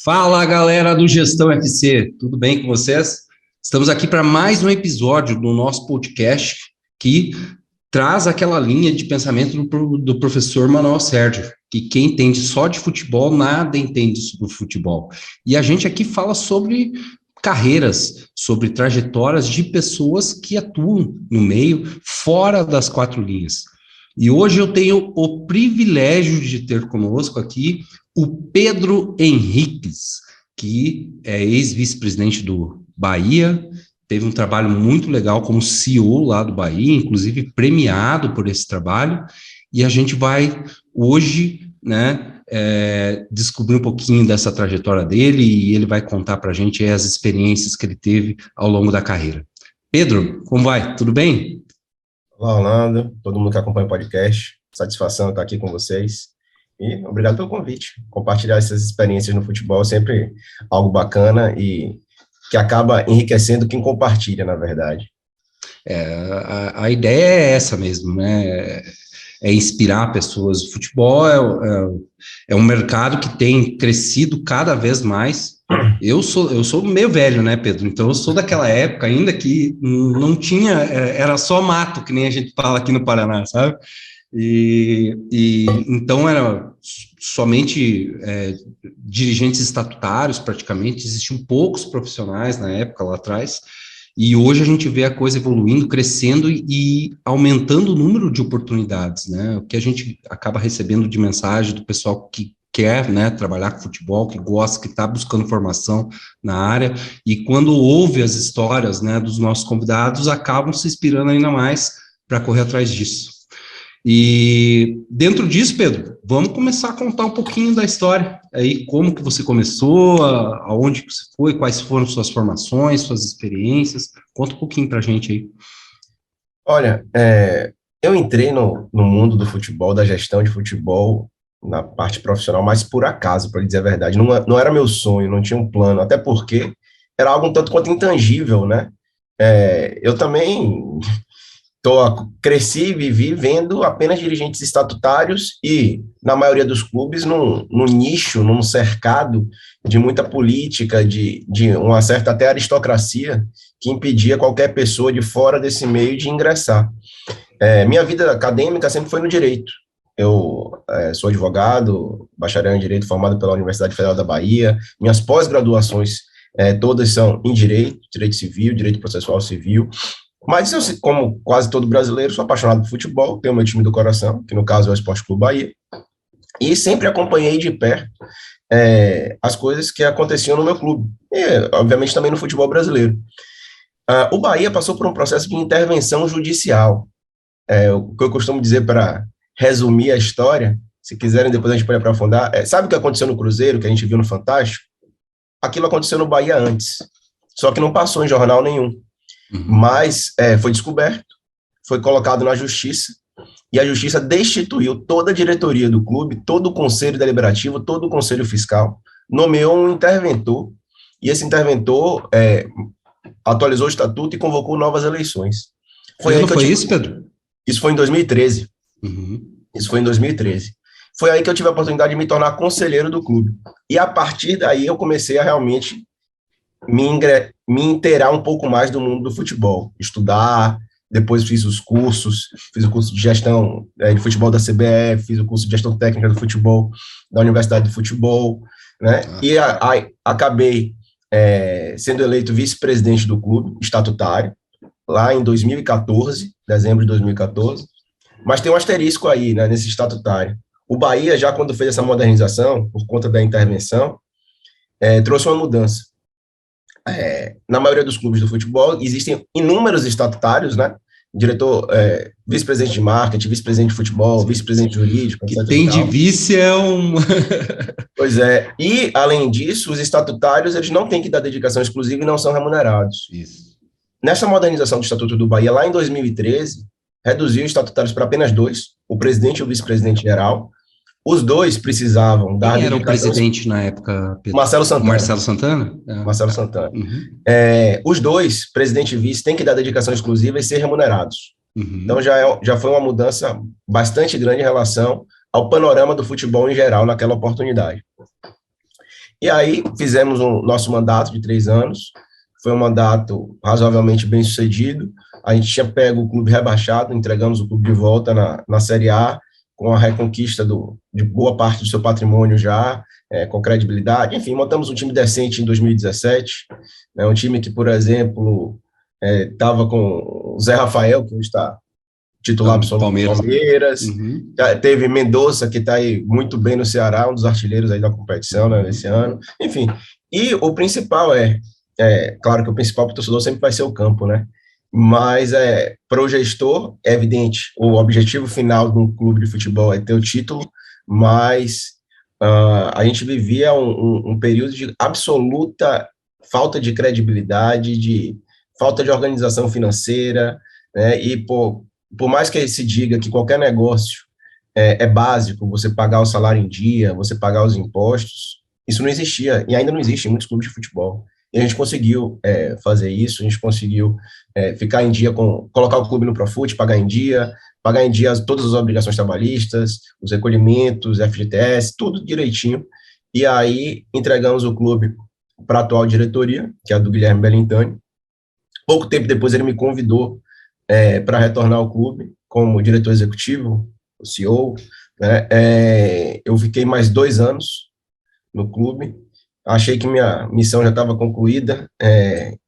Fala, galera do Gestão FC, tudo bem com vocês? Estamos aqui para mais um episódio do nosso podcast que traz aquela linha de pensamento do professor Manuel Sérgio, que quem entende só de futebol, nada entende sobre futebol. E a gente aqui fala sobre carreiras, sobre trajetórias de pessoas que atuam no meio, fora das quatro linhas. E hoje eu tenho o privilégio de ter conosco aqui o Pedro Henriques, que é ex-vice-presidente do Bahia, teve um trabalho muito legal como CEO lá do Bahia, inclusive premiado por esse trabalho, e a gente vai hoje, descobrir um pouquinho dessa trajetória dele, e ele vai contar para a gente as experiências que ele teve ao longo da carreira. Pedro, como vai? Tudo bem? Olá, Orlando, todo mundo que acompanha o podcast, satisfação estar aqui com vocês, e obrigado pelo convite. Compartilhar essas experiências no futebol é sempre algo bacana e que acaba enriquecendo quem compartilha, na verdade. A ideia é essa mesmo, né? É inspirar pessoas. O futebol é um mercado que tem crescido cada vez mais. Eu sou meio velho, né, Pedro? Então eu sou daquela época ainda que não tinha, era só mato, que nem a gente fala aqui no Paraná, sabe? E então era somente dirigentes estatutários, praticamente, existiam poucos profissionais na época, lá atrás, e hoje a gente vê a coisa evoluindo, crescendo e aumentando o número de oportunidades, né? O que a gente acaba recebendo de mensagem do pessoal que quer, né, trabalhar com futebol, que gosta, que está buscando formação na área, e quando ouve as histórias, né, dos nossos convidados, acabam se inspirando ainda mais para correr atrás disso. E dentro disso, Pedro, vamos começar a contar um pouquinho da história, aí como que você começou, aonde que você foi, quais foram suas formações, suas experiências, conta um pouquinho para a gente aí. Olha, eu entrei no mundo do futebol, da gestão de futebol, na parte profissional, mas por acaso, para dizer a verdade, não era meu sonho, não tinha um plano, até porque era algo um tanto quanto intangível, né? Eu também cresci e vivi vendo apenas dirigentes estatutários e, na maioria dos clubes, num nicho, num cercado de muita política, de uma certa até aristocracia que impedia qualquer pessoa de fora desse meio de ingressar. Minha vida acadêmica sempre foi no direito. Eu sou advogado, bacharel em Direito, formado pela Universidade Federal da Bahia. Minhas pós-graduações todas são em Direito, Direito Civil, Direito Processual Civil. Mas eu, como quase todo brasileiro, sou apaixonado por futebol, tenho meu time do coração, que no caso é o Esporte Clube Bahia, e sempre acompanhei de perto as coisas que aconteciam no meu clube, e obviamente também no futebol brasileiro. O Bahia passou por um processo de intervenção judicial, o que eu costumo dizer para resumir a história, se quiserem depois a gente pode aprofundar, sabe o que aconteceu no Cruzeiro, que a gente viu no Fantástico? Aquilo aconteceu no Bahia antes, só que não passou em jornal nenhum. Mas foi descoberto, foi colocado na justiça, e a justiça destituiu toda a diretoria do clube, todo o conselho deliberativo, todo o conselho fiscal, nomeou um interventor, e esse interventor atualizou o estatuto e convocou novas eleições. Isso, Pedro? Isso foi em 2013. Uhum. Isso foi em 2013. Foi aí que eu tive a oportunidade de me tornar conselheiro do clube. E a partir daí eu comecei a realmente me inteirar um pouco mais do mundo do futebol, estudar, depois fiz o curso de gestão de futebol da CBF, fiz o curso de gestão técnica do futebol da Universidade de Futebol, né? E acabei sendo eleito vice-presidente do clube, estatutário, lá em 2014, dezembro de 2014, mas tem um asterisco aí, né, nesse estatutário. O Bahia, já quando fez essa modernização, por conta da intervenção, trouxe uma mudança. Na maioria dos clubes do futebol, existem inúmeros estatutários, né? Diretor, vice-presidente de marketing, vice-presidente de futebol, vice-presidente jurídico, que tem de vice é um... Pois é, e além disso, os estatutários, eles não têm que dar dedicação exclusiva e não são remunerados. Isso. Nessa modernização do Estatuto do Bahia, lá em 2013, reduziu os estatutários para apenas dois, o presidente e o vice-presidente geral. Os dois precisavam dar... Quem era o presidente na época, Pedro? Marcelo Santana. Marcelo Santana? Marcelo Santana. Uhum. Os dois, presidente e vice, têm que dar dedicação exclusiva e ser remunerados. Uhum. Então, já foi uma mudança bastante grande em relação ao panorama do futebol em geral naquela oportunidade. E aí fizemos o nosso mandato de 3 anos, foi um mandato razoavelmente bem sucedido. A gente tinha pego o clube rebaixado, entregamos o clube de volta na Série A, com a reconquista de boa parte do seu patrimônio já, com credibilidade. Enfim, montamos um time decente em 2017, um time que, por exemplo, estava com o Zé Rafael, que hoje está titular absoluto do Palmeiras. Uhum. Teve Mendonça, que está aí muito bem no Ceará, um dos artilheiros aí da competição, né, nesse ano. Enfim, e o principal claro que o principal para o torcedor sempre vai ser o campo, né? Mas para o gestor, é evidente, o objetivo final de um clube de futebol é ter o título, mas a gente vivia um período de absoluta falta de credibilidade, de falta de organização financeira, né? E por mais que se diga que qualquer negócio é básico, você pagar o salário em dia, você pagar os impostos, isso não existia, e ainda não existe em muitos clubes de futebol. E a gente conseguiu fazer isso, a gente conseguiu ficar em dia colocar o clube no Profut, pagar em dia todas as obrigações trabalhistas, os recolhimentos, FGTS, tudo direitinho. E aí entregamos o clube para a atual diretoria, que é a do Guilherme Belintani. Pouco tempo depois ele me convidou para retornar ao clube como diretor executivo, o CEO, né? Eu fiquei mais 2 anos no clube. Achei que minha missão já estava concluída.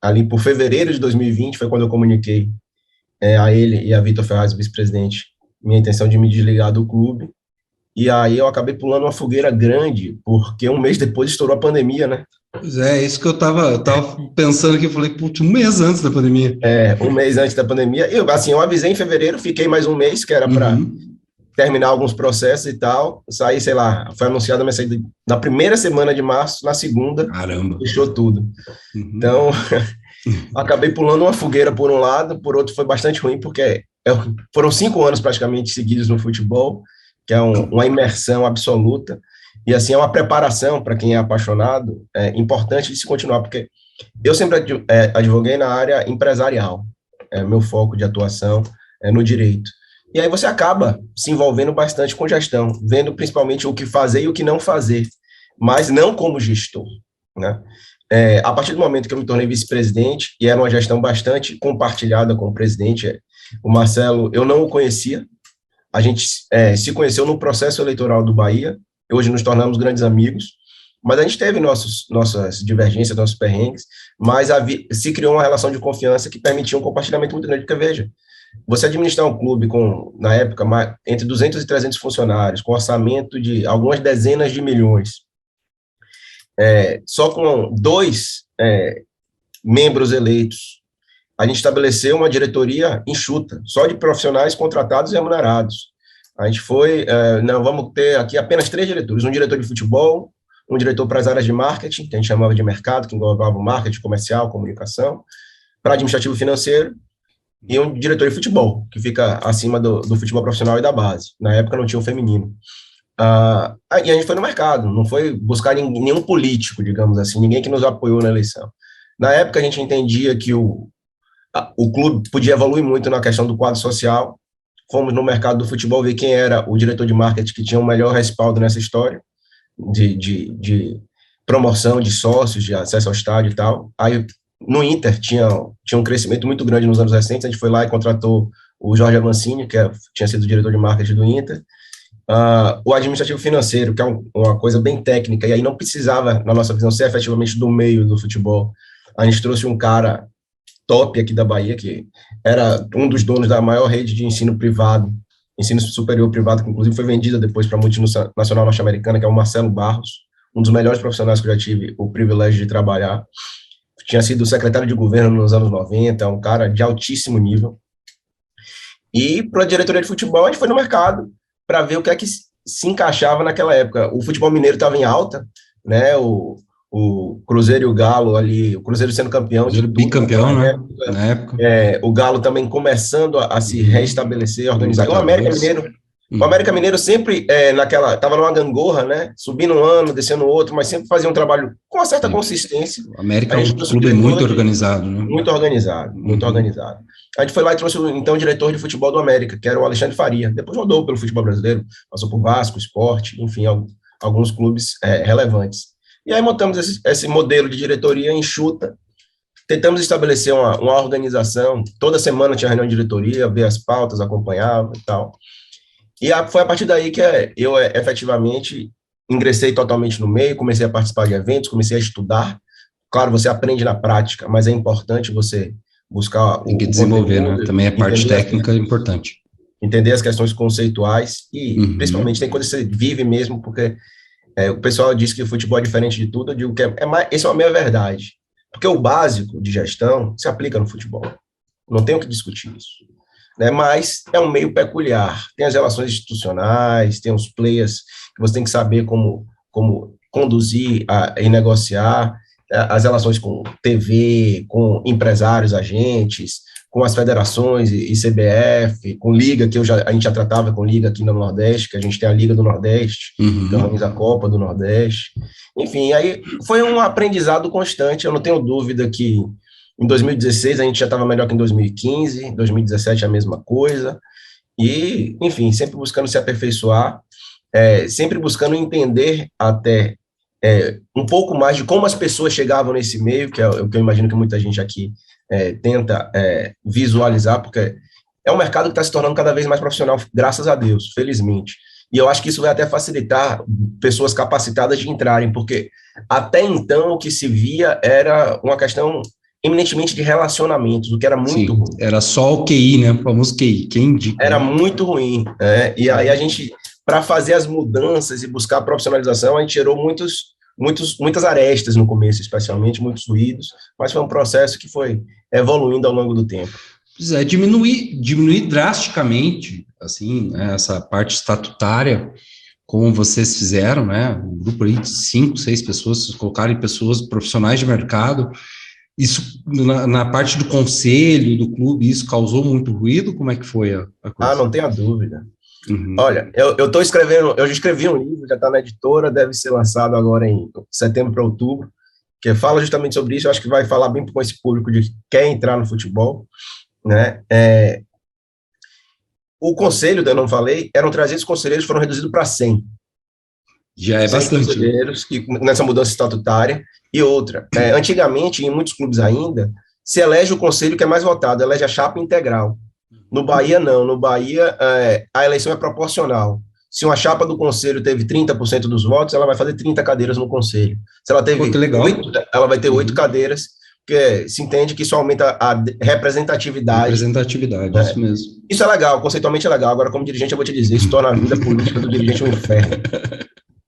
Ali por fevereiro de 2020 foi quando eu comuniquei a ele e a Vitor Ferraz, vice-presidente, minha intenção de me desligar do clube. E aí eu acabei pulando uma fogueira grande, porque um mês depois estourou a pandemia, né? Pois é isso que eu tava pensando aqui, eu falei, putz, um mês antes da pandemia. Um mês antes da pandemia. Eu avisei em fevereiro, fiquei mais um mês, que era para terminar alguns processos e tal. Saí, sei lá, foi anunciada a minha saída na primeira semana de março, na segunda, Caramba. fechou tudo. Então, acabei pulando uma fogueira por um lado, por outro foi bastante ruim, porque foram 5 anos praticamente seguidos no futebol, que é uma imersão absoluta, e assim, é uma preparação para quem é apaixonado, importante de se continuar, porque eu sempre advoguei na área empresarial, meu foco de atuação no direito. E aí você acaba se envolvendo bastante com gestão, vendo principalmente o que fazer e o que não fazer, mas não como gestor, né? A partir do momento que eu me tornei vice-presidente, e era uma gestão bastante compartilhada com o presidente, o Marcelo, eu não o conhecia, a gente se conheceu no processo eleitoral do Bahia, hoje nos tornamos grandes amigos, mas a gente teve nossas divergências, nossos perrengues, mas se criou uma relação de confiança que permitia um compartilhamento muito grande, porque veja, você administrar um clube com, na época, entre 200 e 300 funcionários, com orçamento de algumas dezenas de milhões, só com 2 membros eleitos, a gente estabeleceu uma diretoria enxuta, só de profissionais contratados e remunerados. A gente não, vamos ter aqui apenas 3 diretores, um diretor de futebol, um diretor para as áreas de marketing, que a gente chamava de mercado, que englobava o marketing, comercial, comunicação, para administrativo financeiro, e um diretor de futebol, que fica acima do futebol profissional e da base. Na época não tinha o feminino. E a gente foi no mercado, não foi buscar nenhum político, digamos assim, ninguém que nos apoiou na eleição. Na época a gente entendia que o clube podia evoluir muito na questão do quadro social. Fomos no mercado do futebol ver quem era o diretor de marketing que tinha o melhor respaldo nessa história de promoção de sócios, de acesso ao estádio e tal. Aí no Inter tinha um crescimento muito grande nos anos recentes, a gente foi lá e contratou o Jorge Avancini, que tinha sido diretor de marketing do Inter, o administrativo financeiro, que é uma coisa bem técnica, e aí não precisava, na nossa visão, ser efetivamente do meio do futebol. A gente trouxe um cara top aqui da Bahia, que era um dos donos da maior rede de ensino privado, ensino superior privado, que inclusive foi vendida depois para a multinacional norte-americana, que é o Marcelo Barros, um dos melhores profissionais que eu já tive o privilégio de trabalhar. Tinha sido secretário de governo nos anos 90, um cara de altíssimo nível. E para a diretoria de futebol, a gente foi no mercado para ver o que é que se encaixava naquela época. O futebol mineiro estava em alta, né? O Cruzeiro e o Galo ali, o Cruzeiro sendo campeão. Cruzeiro bicampeão, né? Na época. O Galo também começando a se restabelecer, organizar. O América Mineiro sempre estava numa gangorra, né? Subindo um ano, descendo outro, mas sempre fazia um trabalho com uma certa consistência. O América é um clube muito organizado, né? Muito organizado, muito organizado. A gente foi lá e trouxe então o diretor de futebol do América, que era o Alexandre Faria. Depois rodou pelo futebol brasileiro, passou por Vasco, Sport, enfim, alguns clubes relevantes. E aí montamos esse modelo de diretoria enxuta, tentamos estabelecer uma organização, toda semana tinha reunião de diretoria, ver as pautas, acompanhava e tal. E foi a partir daí que eu efetivamente ingressei totalmente no meio, comecei a participar de eventos, comecei a estudar. Claro, você aprende na prática, mas é importante você buscar Tem que desenvolver, né? Também a parte técnica é importante. Entender as questões conceituais e, principalmente, tem coisas que você vive mesmo, porque o pessoal diz que o futebol é diferente de tudo, eu digo que essa é uma meia verdade. Porque o básico de gestão se aplica no futebol. Não tem o que discutir isso. Né? Mas é um meio peculiar. Tem as relações institucionais, tem os players que você tem que saber como conduzir e negociar, as relações com TV, com empresários, agentes, com as federações e CBF, com Liga, que a gente já tratava com Liga aqui no Nordeste, que a gente tem a Liga do Nordeste, que organiza a Copa do Nordeste. Enfim, aí foi um aprendizado constante, eu não tenho dúvida que em 2016 a gente já estava melhor que em 2015, em 2017 a mesma coisa, e, enfim, sempre buscando se aperfeiçoar, sempre buscando entender até um pouco mais de como as pessoas chegavam nesse meio, que é o que eu imagino que muita gente aqui tenta visualizar, porque é um mercado que está se tornando cada vez mais profissional, graças a Deus, felizmente. E eu acho que isso vai até facilitar pessoas capacitadas de entrarem, porque até então o que se via era uma questão eminentemente de relacionamentos, o que era muito ruim. Era só o QI, né? O famoso QI, quem indica. Era muito ruim. E aí a gente, para fazer as mudanças e buscar a profissionalização, a gente gerou muitas arestas no começo, especialmente, muitos ruídos, mas foi um processo que foi evoluindo ao longo do tempo. Pois é, diminuir drasticamente, assim, né, essa parte estatutária, como vocês fizeram, né, um grupo aí de 5, 6 pessoas, vocês colocarem pessoas profissionais de mercado, isso, na parte do conselho, do clube, isso causou muito ruído? Como é que foi a coisa? Não tenha dúvida. Olha, eu estou escrevendo, eu já escrevi um livro, já está na editora, deve ser lançado agora em setembro para outubro, que fala justamente sobre isso, eu acho que vai falar bem com esse público de que quer entrar no futebol, né? O conselho, eu não falei, eram 300 conselheiros, foram reduzidos para 100. Já é bastante. Conselheiros nessa mudança estatutária. E outra, antigamente, em muitos clubes ainda, se elege o conselho que é mais votado, elege a chapa integral. No Bahia, não. No Bahia, a eleição é proporcional. Se uma chapa do conselho teve 30% dos votos, ela vai fazer 30 cadeiras no conselho. Se ela teve 8, ela vai ter 8 cadeiras, porque se entende que isso aumenta a representatividade. Representatividade, isso mesmo. Isso é legal, conceitualmente é legal. Agora, como dirigente, eu vou te dizer, isso torna a vida política do dirigente um inferno.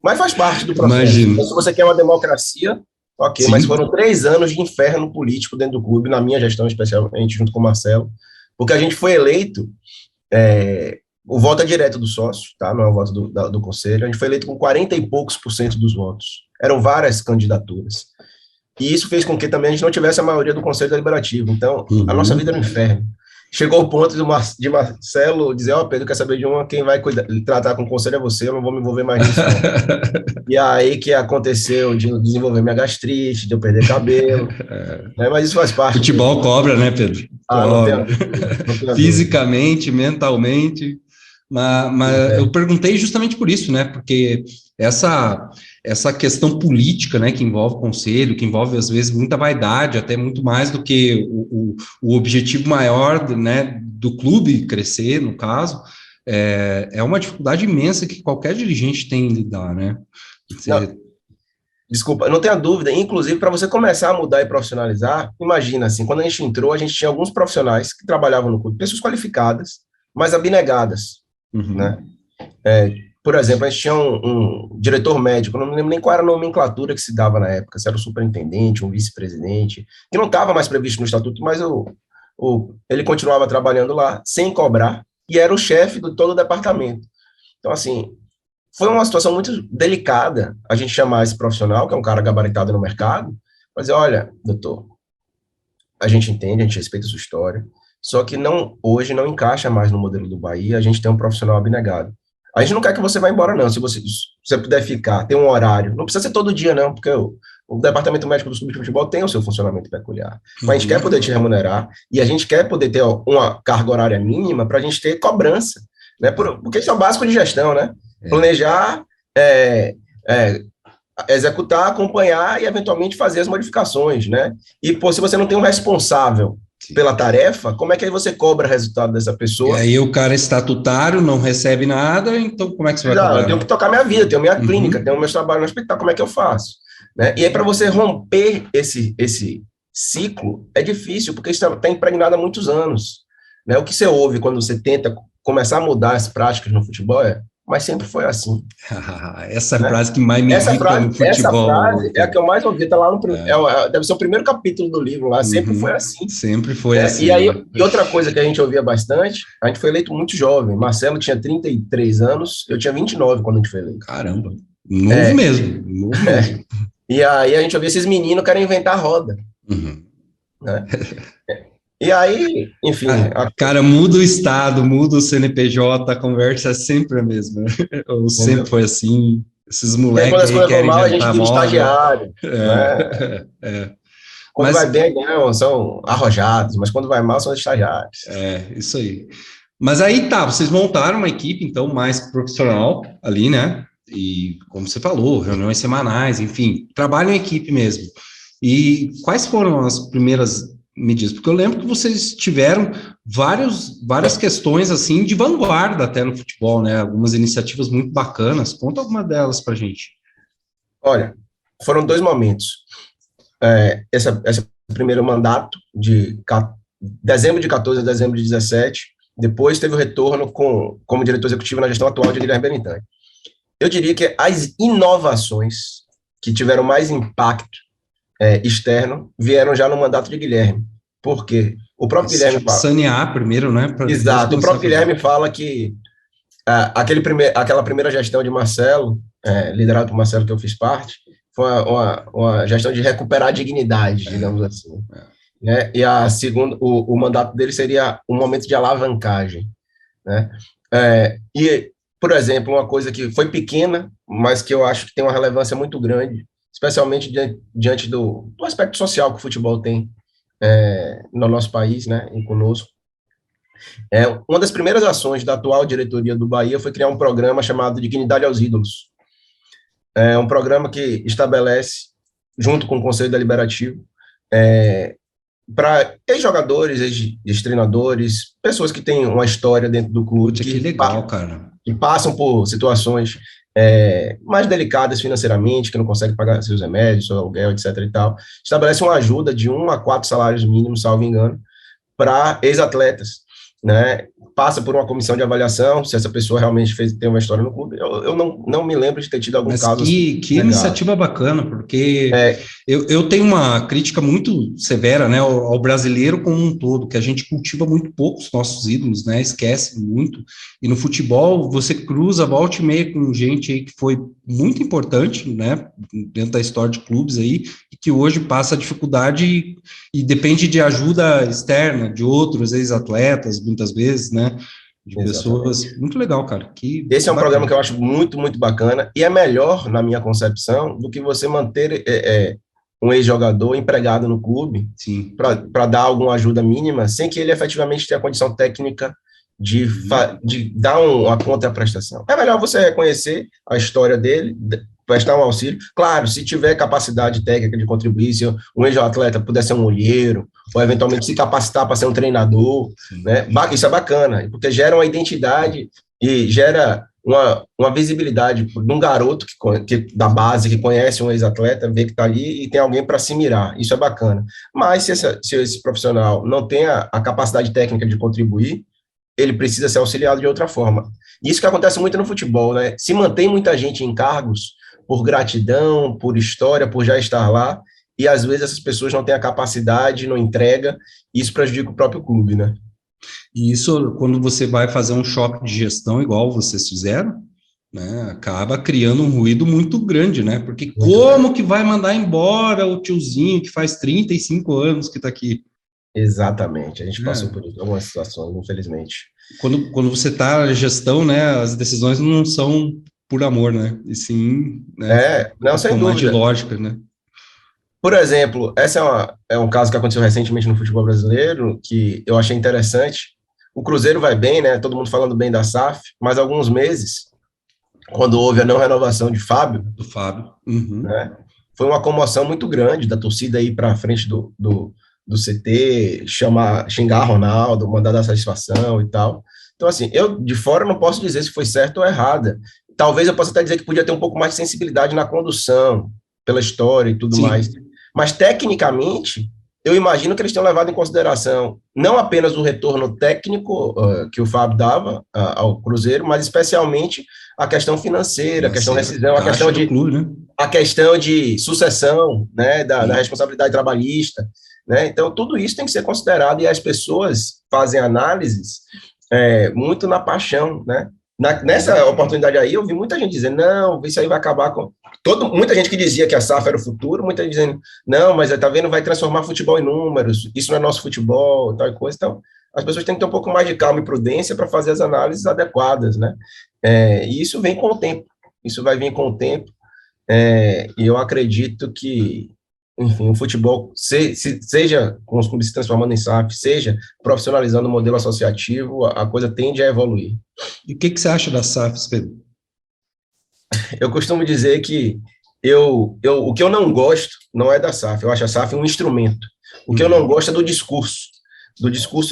Mas faz parte do processo. Imagino. Então, se você quer uma democracia, ok, sim. Mas foram 3 anos de inferno político dentro do clube, na minha gestão, especialmente junto com o Marcelo, porque a gente foi eleito, o voto é direto do sócio, tá? Não é o voto do conselho, a gente foi eleito com 40 e poucos % dos votos. Eram várias candidaturas. E isso fez com que também a gente não tivesse a maioria do conselho deliberativo. Então, a nossa vida era um inferno. Chegou o ponto de Marcelo dizer, Pedro, quer saber de uma, quem vai tratar com o conselho é você, eu não vou me envolver mais nisso. E aí que aconteceu de eu desenvolver minha gastrite, de eu perder cabelo, né? Mas isso faz parte. Futebol cobra, né, Pedro? Não tenho fisicamente, mentalmente, mas eu perguntei justamente por isso, né, porque essa questão política, né, que envolve o conselho, que envolve, às vezes, muita vaidade, até muito mais do que o objetivo maior, né, do clube crescer, no caso, é uma dificuldade imensa que qualquer dirigente tem em lidar, né? Desculpa, não tenha dúvida, inclusive, para você começar a mudar e profissionalizar, imagina, assim, quando a gente entrou, a gente tinha alguns profissionais que trabalhavam no clube, pessoas qualificadas, mas abnegadas, né? Por exemplo, a gente tinha um diretor médico, não me lembro nem qual era a nomenclatura que se dava na época, se era o superintendente, um vice-presidente, que não estava mais previsto no estatuto, mas ele continuava trabalhando lá, sem cobrar, e era o chefe de todo o departamento. Então, assim, foi uma situação muito delicada a gente chamar esse profissional, que é um cara gabaritado no mercado, mas dizer, olha, doutor, a gente entende, a gente respeita a sua história, só que hoje não encaixa mais no modelo do Bahia, a gente tem um profissional abnegado. A gente não quer que você vá embora, não. Se você puder ficar, tem um horário. Não precisa ser todo dia, não, porque o departamento médico do clube de futebol tem o seu funcionamento peculiar. Mas a gente quer poder te remunerar e a gente quer poder ter uma carga horária mínima para a gente ter cobrança, né? Porque isso é o básico de gestão, né? Planejar, executar, acompanhar e, eventualmente, fazer as modificações, né? E, pô, se você não tem um responsável pela tarefa, como é que aí você cobra o resultado dessa E pessoa? aí o cara é estatutário, não recebe nada, então como é que você vai Já, eu cobrar, tenho né? que tocar minha vida, tenho minha clínica, Uhum. tenho meus trabalhos no hospital, como é que eu faço? Né? E aí, para você romper esse ciclo, é difícil, porque isso está impregnado há muitos anos. Né? O que você ouve quando você tenta começar a mudar as práticas no futebol mas sempre foi assim. Essa é a Né? frase que mais me irrita no Essa futebol, frase é a cara. que eu mais ouvi, está lá no, É. deve ser o primeiro capítulo do livro lá, sempre foi Uhum. assim. Sempre foi Né? E assim, aí, né? e outra coisa que a gente ouvia bastante, a gente foi eleito muito jovem. Marcelo tinha 33 anos, eu tinha 29 quando a gente foi eleito. Caramba. Novo É, mesmo, novo mesmo. e aí a gente ouvia esses meninos querem inventar roda. Uhum. Né? E aí, enfim, Cara, muda o estado, muda o CNPJ, a conversa é sempre a mesma. Ou sempre entendeu? foi assim. Esses E aí, quando moleques as aí coisas vão querem mal, a gente inventar vira moda. estagiário. Né? É, é. Quando Mas vai bem, não, são arrojados, mas quando vai mal, são estagiários. é isso aí. Mas aí tá, vocês montaram uma equipe, então, mais profissional ali, né? E, como você falou, reuniões semanais, enfim, trabalho em equipe mesmo. E quais foram as primeiras medidas? Porque eu lembro que vocês tiveram várias questões, assim, de vanguarda até no futebol, né? Algumas iniciativas muito bacanas. Conta alguma delas pra gente. Olha, foram dois momentos. Esse primeiro mandato, dezembro de 14 a dezembro de 17, depois teve o retorno como diretor executivo na gestão atual de Guilherme Benitani. Eu diria que as inovações que tiveram mais impacto externo vieram já no mandato de Guilherme. Por quê? O próprio Esse Guilherme tipo, fala. sanear primeiro, né? Para depois Exato, o começar a próprio fazer. Guilherme fala que aquela primeira gestão de Marcelo, liderado por Marcelo, que eu fiz parte, foi uma gestão de recuperar a dignidade, digamos assim. Né? E a segunda, o mandato dele seria um momento de alavancagem. Né? E, por exemplo, uma coisa que foi pequena, mas que eu acho que tem uma relevância muito grande, especialmente diante do aspecto social que o futebol tem no nosso país, né, e conosco. Uma das primeiras ações da atual diretoria do Bahia foi criar um programa chamado Dignidade aos Ídolos. É um programa que estabelece, junto com o Conselho Deliberativo, para ex-jogadores, ex-treinadores, pessoas que têm uma história dentro do clube, Puta, que legal, cara. que passam por situações mais delicadas financeiramente, que não conseguem pagar seus remédios, seu aluguel, etc. e tal, estabelece uma ajuda de 1 a 4 salários mínimos, salvo engano, para ex-atletas, né? Passa por uma comissão de avaliação, se essa pessoa realmente tem uma história no clube. Eu não me lembro de ter tido algum Mas caso assim que negado. iniciativa bacana, porque É, eu tenho uma crítica muito severa, né, ao brasileiro como um todo, que a gente cultiva muito pouco os nossos ídolos, né, esquece muito, e no futebol você cruza volta e meia com gente aí que foi muito importante, né, dentro da história de clubes aí, e que hoje passa dificuldade e depende de ajuda externa, de outros ex-atletas, muitas vezes, né, de pessoas, exatamente. muito legal, cara, que Esse é um programa bacana. que eu acho muito, muito bacana, e é melhor, na minha concepção, do que você manter um ex-jogador empregado no clube Sim. para dar alguma ajuda mínima, sem que ele efetivamente tenha a condição técnica de dar uma contraprestação. É melhor você reconhecer a história dele, prestar um auxílio. Claro, se tiver capacidade técnica de contribuir, se um ex-atleta puder ser um olheiro, ou eventualmente se capacitar para ser um treinador, Sim. né? Isso é bacana, porque gera uma identidade e gera uma visibilidade de um garoto da base que conhece um ex-atleta, vê que está ali e tem alguém para se mirar. Isso é bacana. Mas se esse profissional não tem a capacidade técnica de contribuir, ele precisa ser auxiliado de outra forma. Isso que acontece muito no futebol, né? Se mantém muita gente em cargos por gratidão, por história, por já estar lá, e às vezes essas pessoas não têm a capacidade, não entrega, e isso prejudica o próprio clube, né? E isso, quando você vai fazer um choque de gestão, igual vocês fizeram, né, acaba criando um ruído muito grande, né? Porque Muito grande. como que vai mandar embora o tiozinho que faz 35 anos que está aqui? Exatamente. A gente passou Né? por isso, algumas situações, infelizmente. Quando você está na gestão, né, as decisões não são por amor, né? E sim, né, Não, sem com mais de dúvida. lógica, né? Por exemplo, é um caso que aconteceu recentemente no futebol brasileiro, que eu achei interessante. O Cruzeiro vai bem, né? Todo mundo falando bem da SAF, mas há alguns meses quando houve a não renovação de Fábio, Do Fábio. Uhum. né? Foi uma comoção muito grande da torcida ir para frente do CT, xingar Ronaldo, mandar dar satisfação e tal. Então, assim, eu de fora não posso dizer se foi certo ou errada. Talvez eu possa até dizer que podia ter um pouco mais de sensibilidade na condução, pela história e tudo mais. Sim, Mas, tecnicamente, eu imagino que eles tenham levado em consideração não apenas o retorno técnico que o Fábio dava ao Cruzeiro, mas especialmente a questão financeira, a questão de rescisão, caixa do clube, né? a questão de sucessão, né, da responsabilidade trabalhista, né? Então, tudo isso tem que ser considerado e as pessoas fazem análises muito na paixão, né? Nessa oportunidade aí, eu vi muita gente dizendo, não, isso aí vai acabar com... muita gente que dizia que a SAF era o futuro, muita gente dizendo, não, mas tá vendo, vai transformar futebol em números, isso não é nosso futebol, tal coisa. Então, as pessoas têm que ter um pouco mais de calma e prudência para fazer as análises adequadas, né? E isso vem com o tempo, isso vai vir com o tempo, e eu acredito que, enfim, o futebol, seja com os clubes se transformando em SAF, seja profissionalizando o modelo associativo, a coisa tende a evoluir. E o que você acha da SAFs, Pedro? Eu costumo dizer que o que eu não gosto não é da SAF, eu acho a SAF um instrumento. O que eu não gosto é do discurso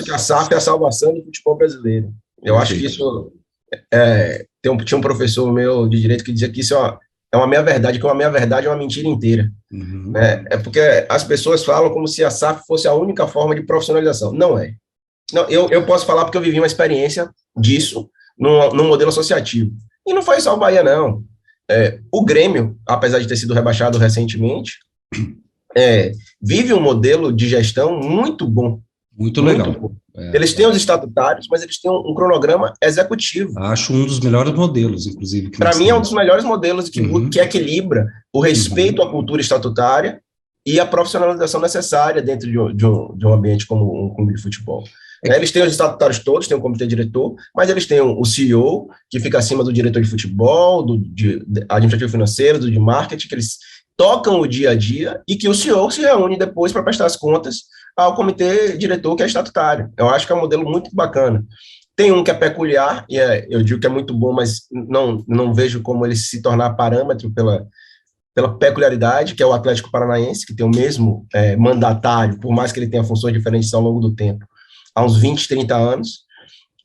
que a SAF é a salvação do futebol brasileiro. Eu acho que isso... tinha um professor meu de direito que dizia que isso é uma meia-verdade, que uma meia-verdade é uma mentira inteira. Uhum. É porque as pessoas falam como se a SAF fosse a única forma de profissionalização. Não é. Não, eu posso falar porque eu vivi uma experiência disso no modelo associativo. E não foi só o Bahia, não. O Grêmio, apesar de ter sido rebaixado recentemente, vive um modelo de gestão muito bom. Muito legal. Bom. Eles têm os estatutários, mas eles têm um cronograma executivo. Acho um dos melhores modelos, inclusive. Para mim, é um dos melhores modelos que equilibra o respeito à cultura estatutária e a profissionalização necessária dentro de um ambiente como um clube de futebol. Eles têm os estatutários todos, têm o comitê diretor, mas eles têm o CEO, que fica acima do diretor de futebol, de administrativo financeiro, do de marketing, que eles tocam o dia a dia e que o CEO se reúne depois para prestar as contas ao comitê diretor, que é estatutário. Eu acho que é um modelo muito bacana. Tem um que é peculiar, e eu digo que é muito bom, mas não vejo como ele se tornar parâmetro pela peculiaridade, que é o Atlético Paranaense, que tem o mesmo mandatário, por mais que ele tenha funções diferentes ao longo do tempo, há uns 20, 30 anos.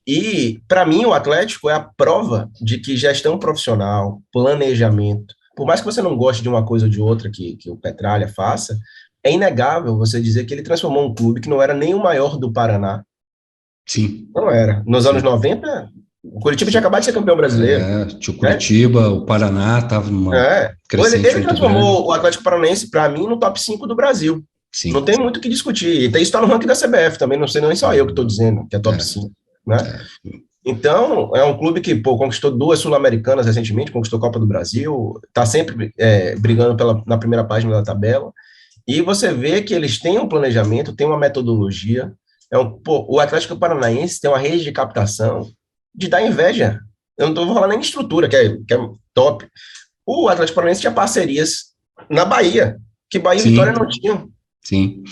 E, para mim, o Atlético é a prova de que gestão profissional, planejamento, por mais que você não goste de uma coisa ou de outra que o Petralha faça, é inegável você dizer que ele transformou um clube que não era nem o maior do Paraná. Sim. Não era. Nos anos 90, o Curitiba tinha acabado de ser campeão brasileiro. Tinha o Curitiba, o Paraná estava numa crescente. Ele transformou o Atlético Paranaense, para mim, no top 5 do Brasil. Sim. Não tem muito o que discutir. E isso está no ranking da CBF também, não sei nem só eu que estou dizendo que é top 5. Né? Então, é um clube que conquistou 2 Sul-Americanas recentemente, conquistou a Copa do Brasil, está sempre brigando na primeira página da tabela. E você vê que eles têm um planejamento, têm uma metodologia. O Atlético Paranaense tem uma rede de captação de dar inveja. Eu não estou falando nem de estrutura, que é top. O Atlético Paranaense tinha parcerias na Bahia, que Bahia e Vitória não tinham. Sim.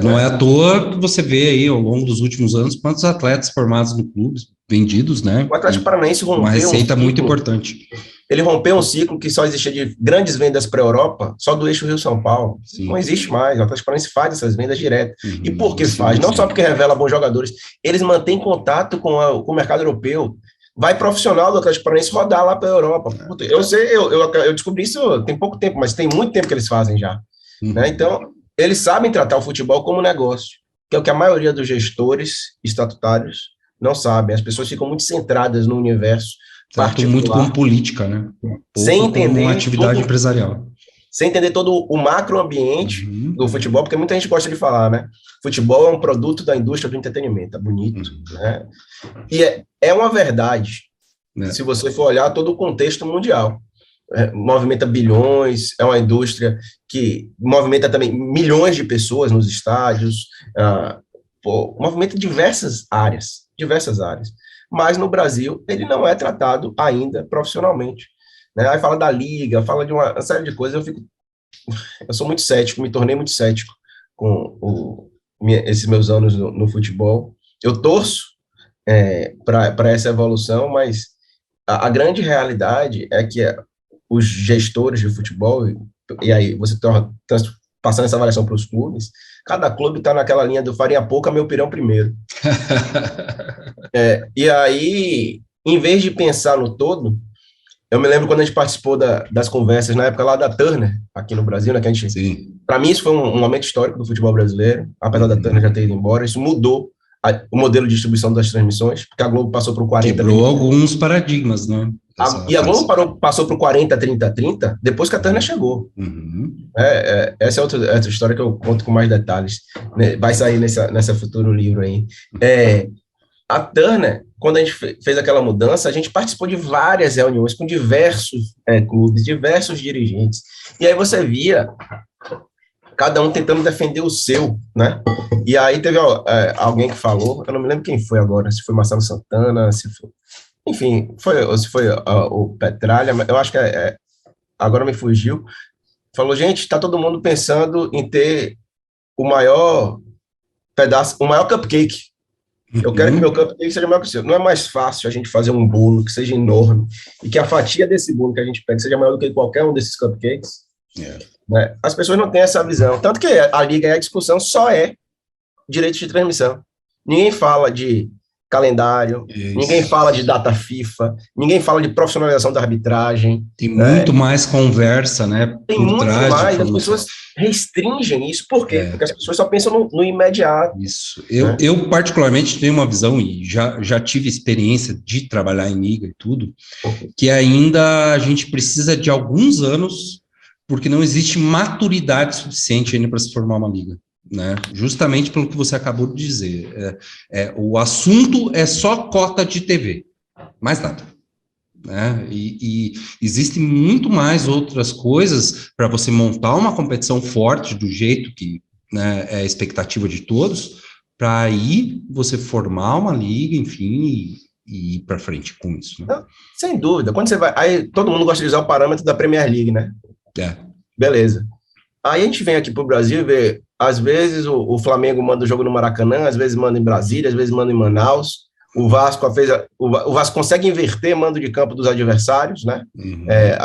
Não é à toa que você vê aí, ao longo dos últimos anos, quantos atletas formados no clube, vendidos, né? O Atlético Paranaense rompeu uma receita muito importante. Ele rompeu um ciclo que só existia de grandes vendas para a Europa, só do eixo Rio-São Paulo. Sim. Não existe mais. O Atlético Paranaense faz essas vendas direto. E por que faz? Não só porque revela bons jogadores, eles mantêm contato com o mercado europeu. Vai profissional do Atlético Paranaense rodar lá para a Europa. Eu sei, eu descobri isso tem pouco tempo, mas tem muito tempo que eles fazem já. Né? Então, eles sabem tratar o futebol como negócio, que é o que a maioria dos gestores estatutários não sabem. As pessoas ficam muito centradas no universo particular. Muito como política, né? Sem entender uma atividade empresarial. Sem entender todo o macroambiente do futebol, porque muita gente gosta de falar, né? Futebol é um produto da indústria do entretenimento, é bonito, né? E é uma verdade, se você for olhar todo o contexto mundial. Movimenta bilhões, é uma indústria que movimenta também milhões de pessoas nos estádios, movimenta diversas áreas, mas no Brasil ele não é tratado ainda profissionalmente. Né? Aí fala da liga, fala de uma série de coisas, eu sou muito cético, me tornei muito cético com esses meus anos no futebol. Eu torço para essa evolução, mas a grande realidade é que os gestores de futebol, e aí você passando essa avaliação para os clubes, cada clube está naquela linha do farinha pouca, meu pirão primeiro. E aí, em vez de pensar no todo, eu me lembro quando a gente participou das conversas, na época lá da Turner, aqui no Brasil, né, que a gente, para mim isso foi um momento histórico do futebol brasileiro, apesar da Turner já ter ido embora, isso mudou o modelo de distribuição das transmissões, porque a Globo passou para o 40... Quebrou alguns paradigmas, né? E a Globo passou para o 40-30-30 depois que a Turner chegou. Essa é outra história que eu conto com mais detalhes, né? Vai sair nessa futuro livro aí. A Turner, quando a gente fez aquela mudança, a gente participou de várias reuniões com diversos clubes, diversos dirigentes, e aí você via cada um tentando defender o seu, né? E aí teve alguém que falou, eu não me lembro quem foi agora, se foi Marcelo Santana, se foi... Enfim, se foi o Petralha, eu acho que agora me fugiu, falou, gente, está todo mundo pensando em ter o maior pedaço, o maior cupcake. Eu quero que meu cupcake seja maior que o seu. Não é mais fácil a gente fazer um bolo que seja enorme e que a fatia desse bolo que a gente pega seja maior do que qualquer um desses cupcakes? Né? As pessoas não têm essa visão. Tanto que a liga e a discussão só é direitos de transmissão. Ninguém fala de calendário, ninguém fala de data FIFA, ninguém fala de profissionalização da arbitragem. Tem muito mais conversa, né? Tem muito mais, as pessoas restringem isso, por quê? Porque as pessoas só pensam no imediato. Isso, eu particularmente tenho uma visão, e já tive experiência de trabalhar em liga e tudo, que ainda a gente precisa de alguns anos, porque não existe maturidade suficiente ainda para se formar uma liga. Né? Justamente pelo que você acabou de dizer. O assunto é só cota de TV, mais nada. Né? E existem muito mais outras coisas para você montar uma competição forte do jeito que, né, é a expectativa de todos, para aí você formar uma liga, enfim, e ir para frente com isso. Né? Não, sem dúvida. Quando você vai... Aí todo mundo gosta de usar o parâmetro da Premier League, né? Beleza. Aí a gente vem aqui para o Brasil e vê, às vezes o Flamengo manda o jogo no Maracanã, às vezes manda em Brasília, às vezes manda em Manaus. O Vasco o Vasco consegue inverter mando de campo dos adversários, né?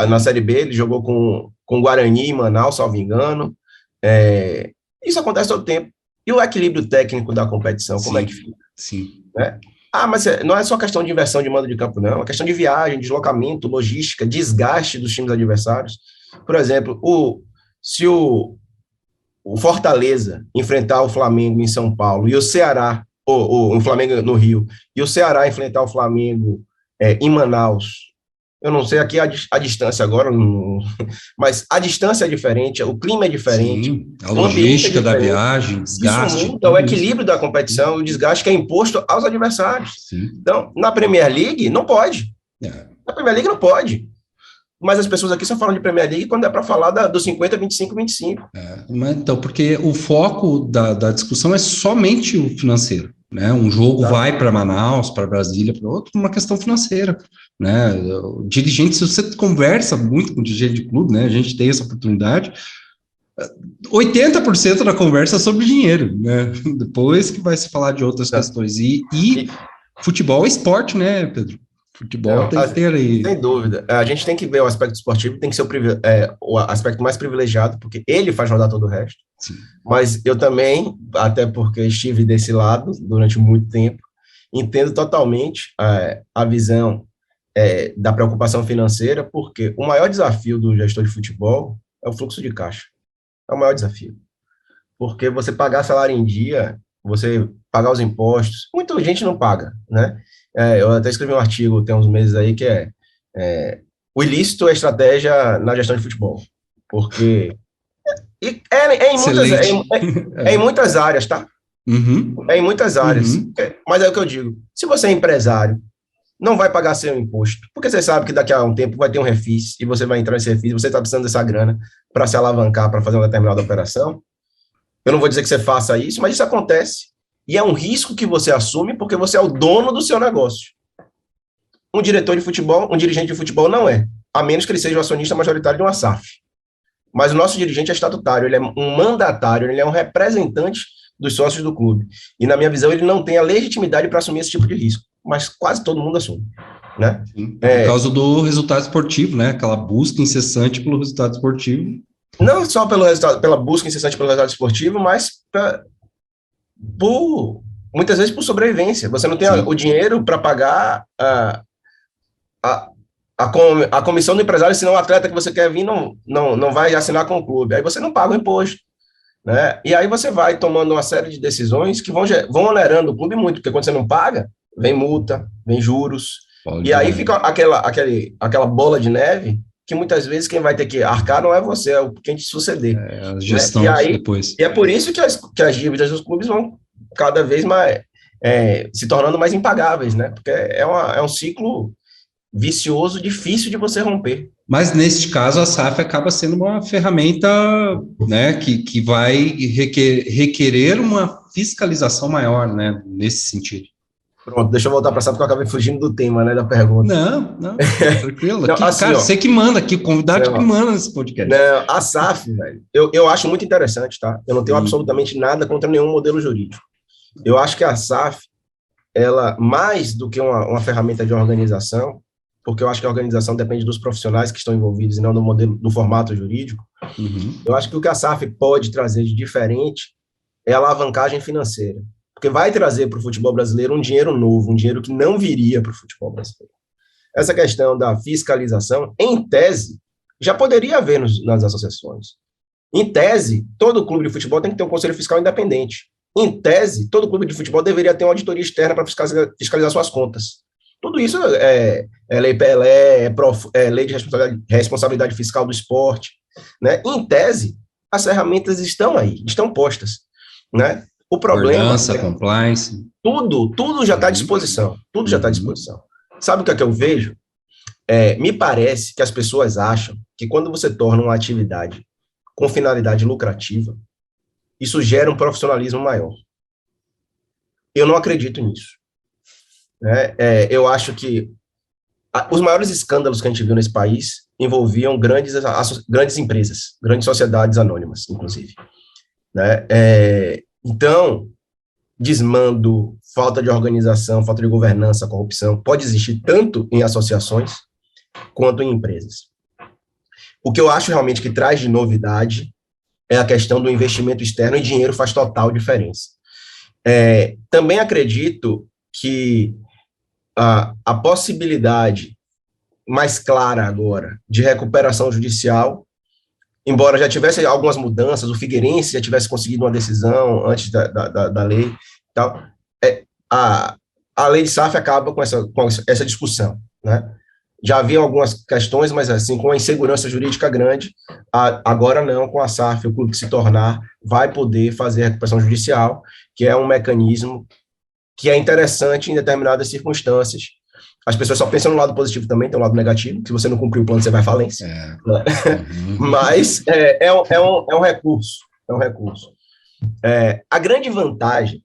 Na Série B ele jogou com o Guarani em Manaus, salvo engano. Isso acontece todo tempo. E o equilíbrio técnico da competição, como é que fica? Sim. Né? Mas não é só questão de inversão de mando de campo, não. É uma questão de viagem, deslocamento, logística, desgaste dos times adversários. Por exemplo, se o Fortaleza enfrentar o Flamengo em São Paulo e o Ceará, o Flamengo no Rio, e o Ceará enfrentar o Flamengo em Manaus, eu não sei aqui a distância agora, mas a distância é diferente, o clima é diferente. Sim, a logística da viagem, desgaste. Isso muda o equilíbrio da competição, o desgaste que é imposto aos adversários. Sim. Então, na Premier League, não pode. Na Premier League não pode. Mas as pessoas aqui só falam de Premier League quando é para falar do 50, 25, 25. Então, porque o foco da discussão é somente o financeiro, né? Um jogo vai para Manaus, para Brasília, para outro, uma questão financeira, né? O dirigente, se você conversa muito com o dirigente de clube, né? A gente tem essa oportunidade, 80% da conversa é sobre dinheiro, né? Depois que vai se falar de outras questões. E futebol é esporte, né, Pedro? Futebol tem que ter aí. Sem dúvida. A gente tem que ver o aspecto esportivo, tem que ser o aspecto mais privilegiado, porque ele faz rodar todo o resto. Sim. Mas eu também, até porque estive desse lado durante muito tempo, entendo totalmente a visão da preocupação financeira, porque o maior desafio do gestor de futebol é o fluxo de caixa. É o maior desafio. Porque você pagar salário em dia, você pagar os impostos, muita gente não paga, né? Eu até escrevi um artigo tem uns meses aí que o ilícito é estratégia na gestão de futebol, porque em muitas áreas, tá? É em muitas áreas, mas é o que eu digo, se você é empresário, não vai pagar seu imposto, porque você sabe que daqui a um tempo vai ter um refis, e você vai entrar nesse refis, você está precisando dessa grana para se alavancar, para fazer uma determinada operação. Eu não vou dizer que você faça isso, mas isso acontece. E é um risco que você assume porque você é o dono do seu negócio. Um diretor de futebol, um dirigente de futebol não é, a menos que ele seja o acionista majoritário de uma SAF. Mas o nosso dirigente é estatutário, ele é um mandatário, ele é um representante dos sócios do clube. E, na minha visão, ele não tem a legitimidade para assumir esse tipo de risco. Mas quase todo mundo assume. né? Por causa do resultado esportivo, né? Aquela busca incessante pelo resultado esportivo. Não só pelo resultado, pela busca incessante pelo resultado esportivo, mas muitas vezes por sobrevivência. Você não tem o dinheiro para pagar a comissão do empresário, senão o atleta que você quer vir não vai assinar com o clube. Aí você não paga o imposto, né? E aí você vai tomando uma série de decisões que vão onerando o clube muito, porque quando você não paga, vem multa, vem juros, e aí fica aquela bola de neve que muitas vezes quem vai ter que arcar não é você, é quem te suceder. A gestão, né? depois. E é por isso que as dívidas dos clubes vão cada vez mais se tornando mais impagáveis, né? Porque é um ciclo vicioso, difícil de você romper. Mas, neste caso, a SAF acaba sendo uma ferramenta, né, que vai requerer uma fiscalização maior, né, nesse sentido. Pronto, deixa eu voltar para a SAF, porque eu acabei fugindo do tema, né, da pergunta. Não, tranquilo. Não, aqui, assim, cara, você que manda aqui, o convidado que manda nesse podcast. Não, a SAF, velho, eu acho muito interessante, tá? Eu não tenho absolutamente nada contra nenhum modelo jurídico. Eu acho que a SAF, ela, mais do que uma ferramenta de organização, porque eu acho que a organização depende dos profissionais que estão envolvidos e não do modelo, do formato jurídico, eu acho que o que a SAF pode trazer de diferente é a alavancagem financeira, porque vai trazer para o futebol brasileiro um dinheiro novo, um dinheiro que não viria para o futebol brasileiro. Essa questão da fiscalização, em tese, já poderia haver nas associações. Em tese, todo clube de futebol tem que ter um conselho fiscal independente. Em tese, todo clube de futebol deveria ter uma auditoria externa para fiscalizar suas contas. Tudo isso é lei Pelé, é lei de responsabilidade fiscal do esporte, né? Em tese, as ferramentas estão aí, estão postas, né? O problema compliance, tudo já está à disposição, tudo já está à disposição. Sabe o que é que eu vejo? Me parece que as pessoas acham que quando você torna uma atividade com finalidade lucrativa, isso gera um profissionalismo maior. Eu não acredito nisso. Eu acho que os maiores escândalos que a gente viu nesse país envolviam grandes empresas, grandes sociedades anônimas, inclusive. Né? Então, desmando, falta de organização, falta de governança, corrupção, pode existir tanto em associações quanto em empresas. O que eu acho realmente que traz de novidade é a questão do investimento externo, e dinheiro faz total diferença. Também acredito que a possibilidade mais clara agora de recuperação judicial, embora já tivesse algumas mudanças, o Figueirense já tivesse conseguido uma decisão antes da lei, tal, a lei de SAF acaba com essa discussão, né? Já havia algumas questões, mas assim, com a insegurança jurídica grande, agora não, com a SAF, o clube que se tornar vai poder fazer a recuperação judicial, que é um mecanismo que é interessante em determinadas circunstâncias. As pessoas só pensam no lado positivo também, tem um lado negativo, que se você não cumprir o plano, você vai à falência. Mas é um recurso, a grande vantagem,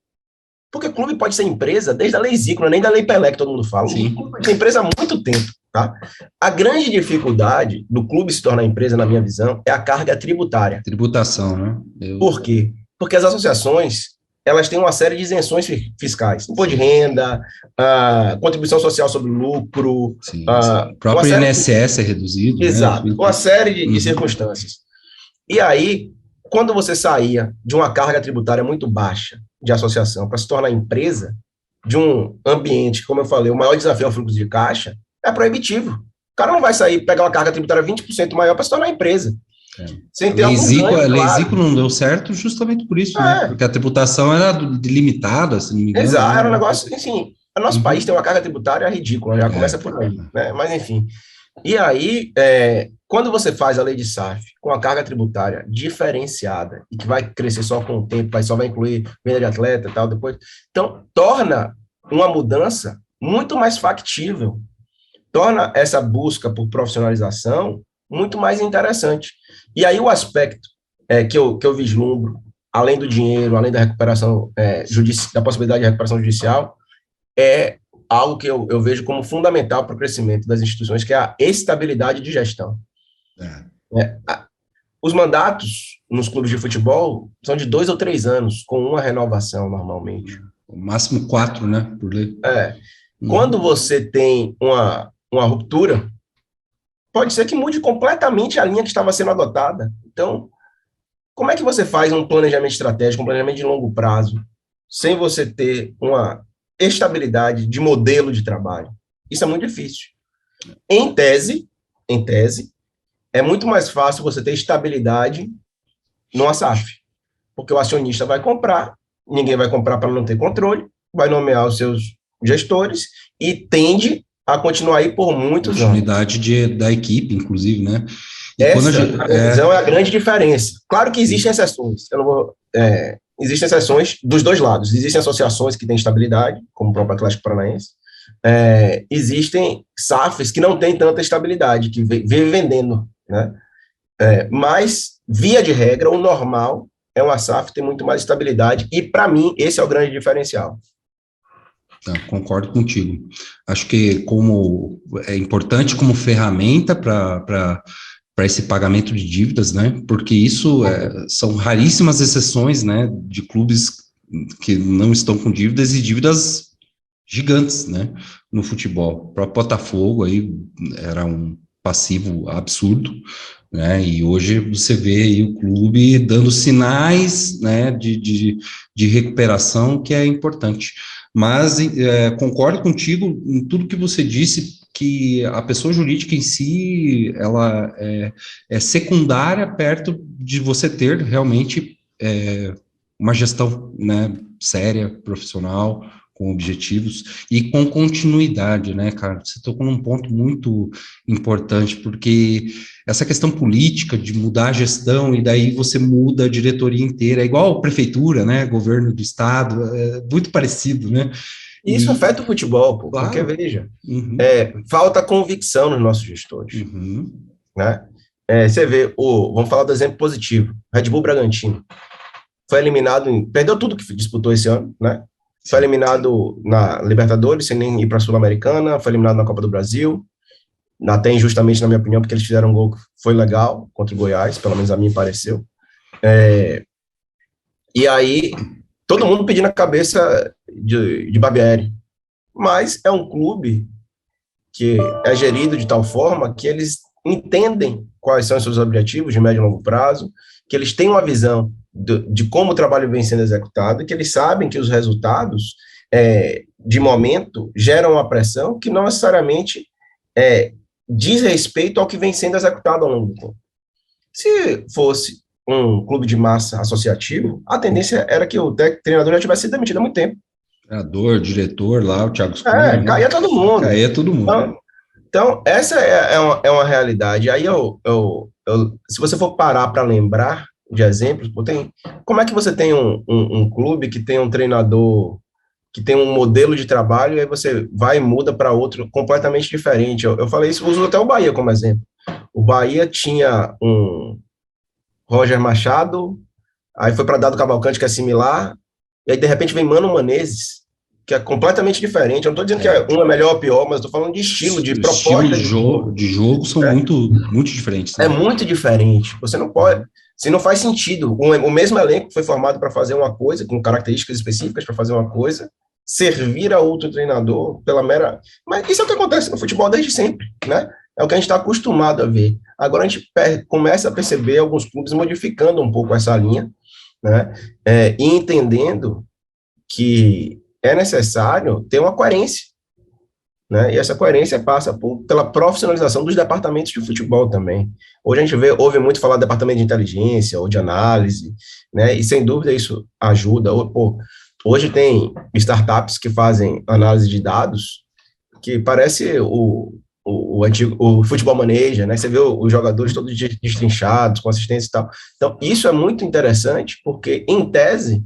porque o clube pode ser empresa desde a lei Zico, não é nem da lei Pelé que todo mundo fala, o clube pode ser empresa há muito tempo. Tá? A grande dificuldade do clube se tornar empresa, na minha visão, é a carga tributária. Tributação, né? Por quê? Porque as associações, elas têm uma série de isenções fiscais. Imposto de renda, contribuição social sobre o lucro. O próprio INSS é reduzido. Exato, né? Uma série de circunstâncias. E aí, quando você saía de uma carga tributária muito baixa de associação para se tornar empresa, de um ambiente, como eu falei, o maior desafio é o fluxo de caixa, é proibitivo. O cara não vai sair, pegar uma carga tributária 20% maior para se tornar empresa. Sem ter a lei claro. Zico não deu certo justamente por isso, né? Porque a tributação era delimitada, se não me engano. Exato, era um negócio, assim, o nosso país tem uma carga tributária ridícula, já começa por aí, né? Mas, enfim. E aí, quando você faz a lei de SAF com a carga tributária diferenciada, e que vai crescer só com o tempo, só vai incluir venda de atleta e tal, depois, então, torna uma mudança muito mais factível, torna essa busca por profissionalização muito mais interessante. E aí o aspecto que eu vislumbro, além do dinheiro, além da recuperação da possibilidade de recuperação judicial, é algo que eu vejo como fundamental para o crescimento das instituições, que é a estabilidade de gestão. Os mandatos nos clubes de futebol são de 2 ou 3 anos, com uma renovação normalmente. O máximo 4, né, por lei. Quando você tem uma uma ruptura, pode ser que mude completamente a linha que estava sendo adotada. Então, como é que você faz um planejamento estratégico, um planejamento de longo prazo, sem você ter uma estabilidade de modelo de trabalho? Isso é muito difícil. Em tese, é muito mais fácil você ter estabilidade numa SAF, porque o acionista vai comprar, ninguém vai comprar para não ter controle, vai nomear os seus gestores e tende a continuar aí por muitos anos. Continuidade da equipe, inclusive, né? E Essa, na minha visão, é a grande diferença. Claro que existem exceções. Eu não vou, existem exceções dos dois lados. Existem associações que têm estabilidade, como o próprio Atlético Paranaense. Existem SAFs que não têm tanta estabilidade, que vêm vendendo, né? Mas, via de regra, o normal é uma SAF ter muito mais estabilidade, e, para mim, esse é o grande diferencial. Concordo contigo. Acho que é importante como ferramenta para esse pagamento de dívidas, né? Porque isso são raríssimas exceções, né? De clubes que não estão com dívidas e dívidas gigantes, né? No futebol. O próprio Botafogo aí era um passivo absurdo, né? E hoje você vê aí o clube dando sinais, né? De recuperação, que é importante. Mas concordo contigo em tudo que você disse, que a pessoa jurídica em si, ela é secundária perto de você ter realmente uma gestão, né, séria, profissional, com objetivos e com continuidade, né, cara? Você tocou num ponto muito importante, porque essa questão política de mudar a gestão e daí você muda a diretoria inteira, é igual a prefeitura, né, governo do estado, é muito parecido, né? Isso afeta o futebol, pô, claro. Porque, veja, falta convicção nos nossos gestores, né? Você vê, vamos falar do exemplo positivo, Red Bull Bragantino, foi eliminado, perdeu tudo que disputou esse ano, né? Foi eliminado na Libertadores, sem nem ir para a Sul-Americana, foi eliminado na Copa do Brasil, até injustamente, na minha opinião, porque eles fizeram um gol que foi legal contra o Goiás, pelo menos a mim pareceu. E aí, todo mundo pedindo a cabeça de Barbieri. Mas é um clube que é gerido de tal forma que eles entendem quais são os seus objetivos de médio e longo prazo, que eles têm uma visão de como o trabalho vem sendo executado, e que eles sabem que os resultados, de momento, geram uma pressão que não necessariamente diz respeito ao que vem sendo executado ao longo do tempo. Se fosse um clube de massa associativo, a tendência era que o treinador já tivesse sido demitido há muito tempo. Treinador, diretor lá, o Thiago Scunha, caía todo mundo. Caía todo mundo. Então essa é uma realidade. Aí, se você for parar para lembrar de exemplos, como é que você tem um clube que tem um treinador, que tem um modelo de trabalho, e aí você vai e muda para outro completamente diferente? Eu falei isso, uso até o Bahia como exemplo. O Bahia tinha um Roger Machado, aí foi para Dado Cavalcante, que é similar, e aí de repente vem Mano Menezes, que é completamente diferente. Eu não estou dizendo que um é melhor ou pior, mas estou falando de estilo, de proposta. De jogo são muito diferentes. Né? É muito diferente. Você não pode... Se não faz sentido, o mesmo elenco foi formado para fazer uma coisa, com características específicas para fazer uma coisa, servir a outro treinador pela mera... Mas isso é o que acontece no futebol desde sempre, né? É o que a gente está acostumado a ver. Agora a gente começa a perceber alguns clubes modificando um pouco essa linha, né? E entendendo que é necessário ter uma coerência, né? E essa coerência passa pela profissionalização dos departamentos de futebol também. Hoje a gente ouve muito falar do departamento de inteligência ou de análise, né? E sem dúvida isso ajuda. Hoje tem startups que fazem análise de dados que parece o antigo futebol manager, né? Você vê os jogadores todos destrinchados, com assistência e tal. Então, isso é muito interessante, porque, em tese,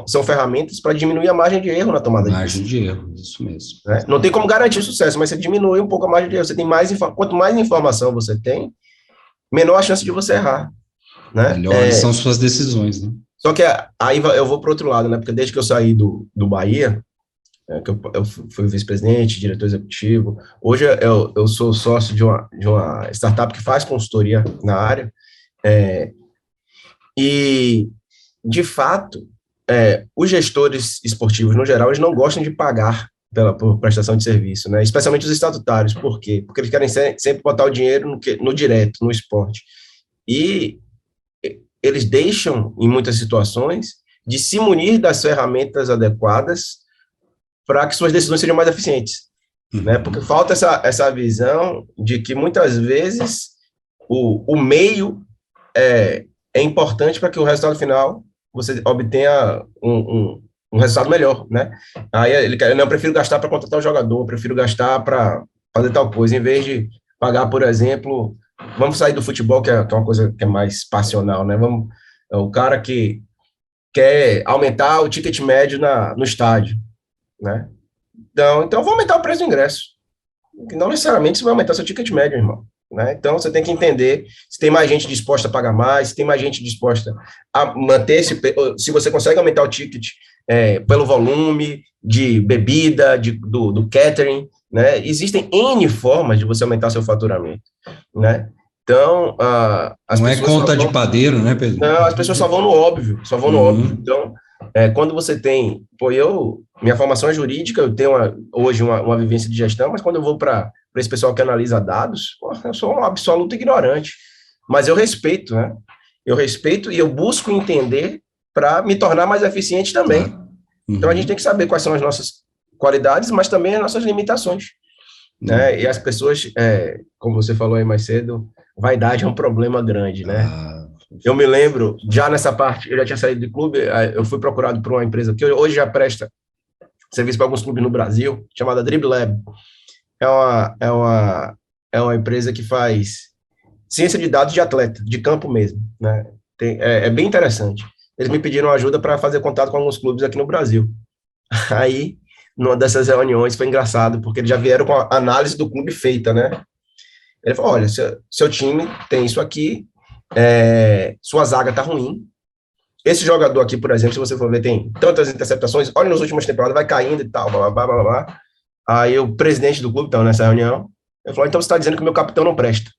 são ferramentas para diminuir a margem de erro na tomada de decisão. Margem de erro, isso mesmo. Né? Não tem como garantir sucesso, mas você diminui um pouco a margem de erro. Você tem quanto mais informação você tem, menor a chance de você errar. Né? Melhores são suas decisões, né? Só que aí eu vou para o outro lado, né? Porque desde que eu saí do Bahia, que eu fui vice-presidente, diretor executivo, hoje eu sou sócio de uma startup que faz consultoria na área, e, de fato, os gestores esportivos, no geral, eles não gostam de pagar por prestação de serviço, né? Especialmente os estatutários. Por quê? Porque eles querem sempre botar o dinheiro no direto, no esporte. E eles deixam, em muitas situações, de se munir das ferramentas adequadas para que suas decisões sejam mais eficientes, né? Porque falta essa visão de que, muitas vezes, o meio é importante para que o resultado final você obtenha um resultado melhor, né? Aí ele quer, não, eu prefiro gastar para contratar o jogador, eu prefiro gastar para fazer tal coisa, em vez de pagar, por exemplo, vamos sair do futebol, que é uma coisa que é mais passional, né? O cara que quer aumentar o ticket médio no estádio, né? Então vou aumentar o preço do ingresso. Não necessariamente você vai aumentar seu ticket médio, irmão. Né? Então, você tem que entender se tem mais gente disposta a pagar mais, se tem mais gente disposta a manter se você consegue aumentar o ticket pelo volume de bebida, do catering, né? Existem N formas de você aumentar seu faturamento, né? Então, as não pessoas é conta de padeiro, né, Pedro? Não, as pessoas só vão no óbvio, Então, quando você tem... minha formação é jurídica, eu tenho hoje uma vivência de gestão, mas quando eu vou para esse pessoal que analisa dados, eu sou um absoluto ignorante. Mas eu respeito, né? Eu respeito e eu busco entender para me tornar mais eficiente também. Claro. Então, a gente tem que saber quais são as nossas qualidades, mas também as nossas limitações. Né? E as pessoas, como você falou aí mais cedo, vaidade é um problema grande, né? Eu me lembro, já nessa parte, eu já tinha saído do clube, eu fui procurado por uma empresa que hoje já presta serviço para alguns clubes no Brasil, chamada DribLab. É uma empresa que faz ciência de dados de atleta, de campo mesmo, né? É bem interessante. Eles me pediram ajuda para fazer contato com alguns clubes aqui no Brasil. Aí, numa dessas reuniões, foi engraçado, porque eles já vieram com a análise do clube feita, né? Ele falou, olha, seu time tem isso aqui, sua zaga tá ruim, esse jogador aqui, por exemplo, se você for ver, tem tantas interceptações, olha nas últimas temporadas, vai caindo e tal, blá, blá, blá, blá. Aí o presidente do clube, então, nessa reunião, ele falou, então você está dizendo que o meu capitão não presta.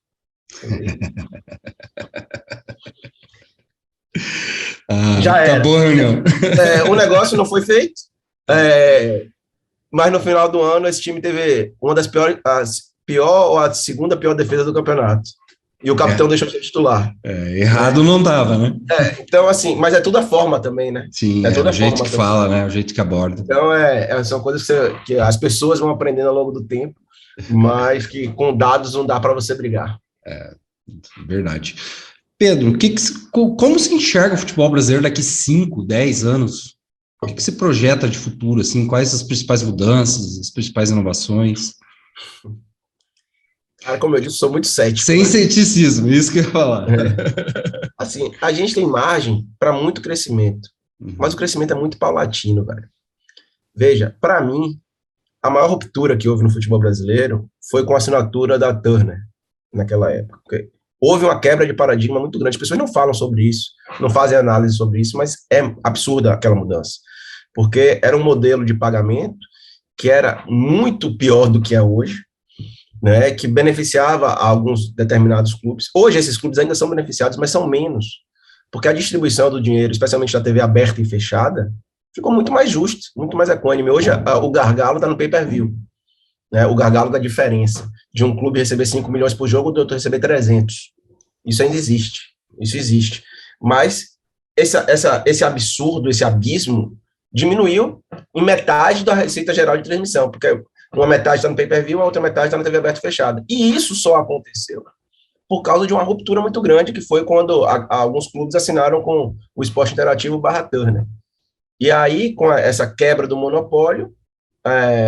Já era. Acabou a reunião. O negócio não foi feito, mas no final do ano esse time teve uma das pior ou a segunda pior defesa do campeonato. E o capitão deixou de ser titular. Errado não estava, né? Então, assim, mas é tudo a forma também, né? Sim, o jeito que fala, né? O jeito que aborda. Então, são coisas que as pessoas vão aprendendo ao longo do tempo, mas que com dados não dá para você brigar. Verdade. Pedro, como se enxerga o futebol brasileiro daqui 5, 10 anos? O que você projeta de futuro, assim? Quais as principais mudanças, as principais inovações? Cara, como eu disse, sou muito cético. Sem ceticismo, isso que eu ia falar. Assim, a gente tem margem para muito crescimento, mas o crescimento é muito paulatino, velho. Veja, para mim, a maior ruptura que houve no futebol brasileiro foi com a assinatura da Turner, naquela época. Houve uma quebra de paradigma muito grande. As pessoas não falam sobre isso, não fazem análise sobre isso, mas é absurda aquela mudança. Porque era um modelo de pagamento que era muito pior do que é hoje, né, que beneficiava alguns determinados clubes. Hoje, esses clubes ainda são beneficiados, mas são menos, porque a distribuição do dinheiro, especialmente da TV aberta e fechada, ficou muito mais justa, muito mais equânime. Hoje, o gargalo está no pay-per-view, né, o gargalo da diferença de um clube receber 5 milhões por jogo, do outro receber 300. Isso ainda existe, isso existe. Mas esse absurdo, esse abismo, diminuiu em metade da receita geral de transmissão, porque uma metade está no pay-per-view, a outra metade está na TV aberta e fechada. E isso só aconteceu por causa de uma ruptura muito grande, que foi quando alguns clubes assinaram com o Esporte Interativo / Turner. E aí, com essa quebra do monopólio,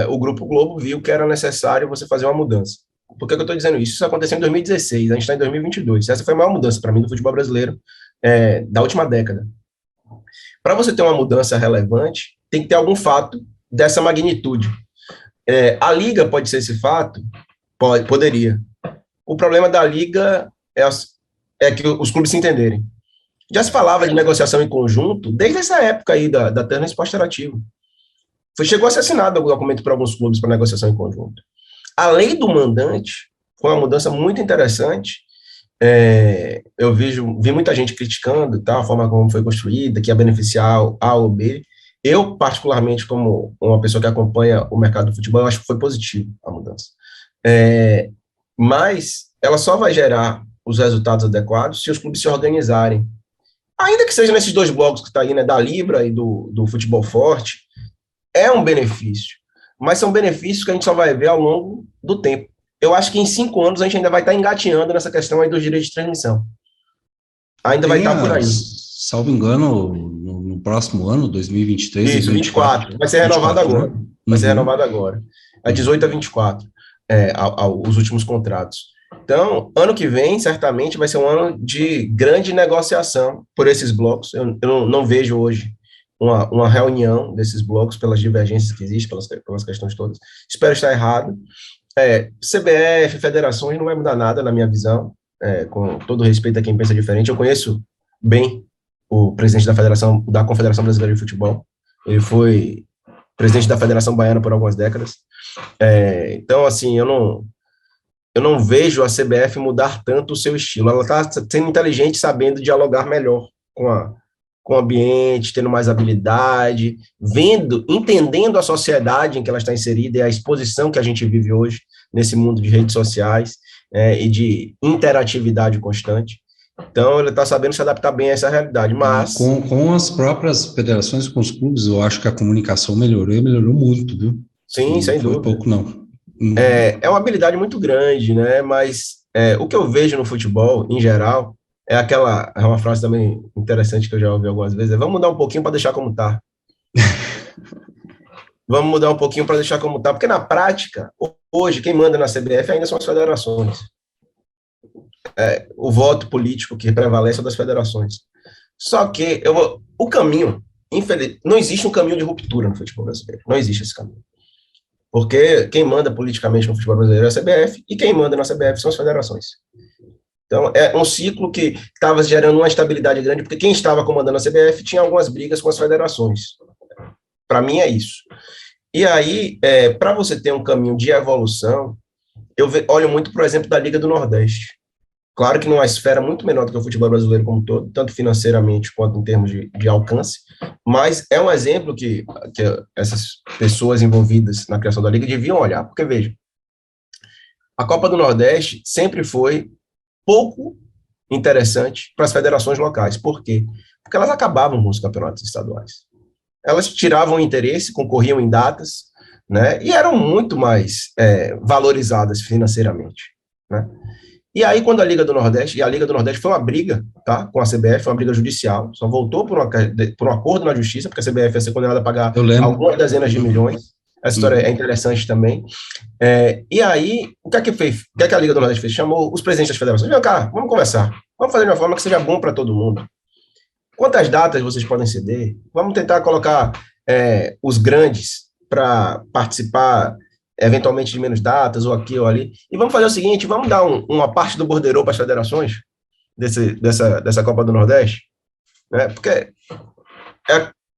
o Grupo Globo viu que era necessário você fazer uma mudança. Por que eu estou dizendo isso? Isso aconteceu em 2016, a gente está em 2022. Essa foi a maior mudança, para mim, do futebol brasileiro da última década. Para você ter uma mudança relevante, tem que ter algum fato dessa magnitude. A Liga pode ser esse fato? Poderia. O problema da Liga é que os clubes se entenderem. Já se falava de negociação em conjunto desde essa época aí da Turner Esporte Interativo. Chegou a ser assinado algum documento para alguns clubes para negociação em conjunto. A lei do mandante foi uma mudança muito interessante. Eu vi muita gente criticando a forma como foi construída, que ia beneficiar A ou B. Eu, particularmente, como uma pessoa que acompanha o mercado do futebol, eu acho que foi positivo a mudança. É, mas ela só vai gerar os resultados adequados se os clubes se organizarem. Ainda que seja nesses dois blocos que está aí, né, da Libra e do futebol forte, é um benefício. Mas são benefícios que a gente só vai ver ao longo do tempo. Eu acho que em 5 anos a gente ainda vai estar engatinhando nessa questão aí dos direitos de transmissão. Ainda vai Tem, estar por aí. salvo engano, no próximo ano, 2023, Isso, 2024. 24. Vai ser renovado 24, agora. né? Vai ser renovado agora. É 18 a 24, os últimos contratos. Então, ano que vem, certamente, vai ser um ano de grande negociação por esses blocos. Eu não vejo hoje uma reunião desses blocos pelas divergências que existem, pelas questões todas. Espero estar errado. CBF, federações, não vai mudar nada na minha visão, com todo respeito a quem pensa diferente. Eu conheço bem o presidente da Confederação Brasileira de Futebol. Ele foi presidente da Federação Baiana por algumas décadas. Então, assim, eu não vejo a CBF mudar tanto o seu estilo. Ela está sendo inteligente, sabendo dialogar melhor com o ambiente, tendo mais habilidade, entendendo a sociedade em que ela está inserida e a exposição que a gente vive hoje nesse mundo de redes sociais e de interatividade constante. Então, ele está sabendo se adaptar bem a essa realidade, mas... Com as próprias federações, com os clubes, eu acho que a comunicação melhorou, e melhorou muito, viu? Sim, sem Foi dúvida. pouco, não. É uma habilidade muito grande, né? Mas o que eu vejo no futebol, em geral, é uma frase também interessante que eu já ouvi algumas vezes, vamos mudar um pouquinho para deixar como está. Vamos mudar um pouquinho para deixar como está, porque na prática, hoje, quem manda na CBF ainda são as federações. O voto político que prevalece é das federações. Só que o caminho, não existe um caminho de ruptura no futebol brasileiro. Não existe esse caminho. Porque quem manda politicamente no futebol brasileiro é a CBF, e quem manda na CBF são as federações. Então, é um ciclo que estava gerando uma estabilidade grande, porque quem estava comandando a CBF tinha algumas brigas com as federações. Para mim é isso. E aí, para você ter um caminho de evolução, eu olho muito, por exemplo, da Liga do Nordeste. Claro que numa esfera muito menor do que o futebol brasileiro como um todo, tanto financeiramente quanto em termos de alcance, mas é um exemplo que essas pessoas envolvidas na criação da Liga deviam olhar, porque, veja, a Copa do Nordeste sempre foi pouco interessante para as federações locais. Por quê? Porque elas acabavam com os campeonatos estaduais. Elas tiravam interesse, concorriam em datas, né, e eram muito mais valorizadas financeiramente, né? E aí, quando a Liga do Nordeste foi uma briga, tá, com a CBF, foi uma briga judicial, só voltou por um acordo na justiça, porque a CBF ia ser condenada a pagar algumas dezenas de milhões. Essa história é interessante também. E aí, o que é que a Liga do Nordeste fez? Chamou os presidentes das federações. Vem cá, vamos conversar. Vamos fazer de uma forma que seja bom para todo mundo. Quantas datas vocês podem ceder? Vamos tentar colocar os grandes para participar eventualmente de menos datas, ou aqui ou ali, e vamos fazer o seguinte, vamos dar uma parte do borderô para as federações dessa Copa do Nordeste, né? Porque,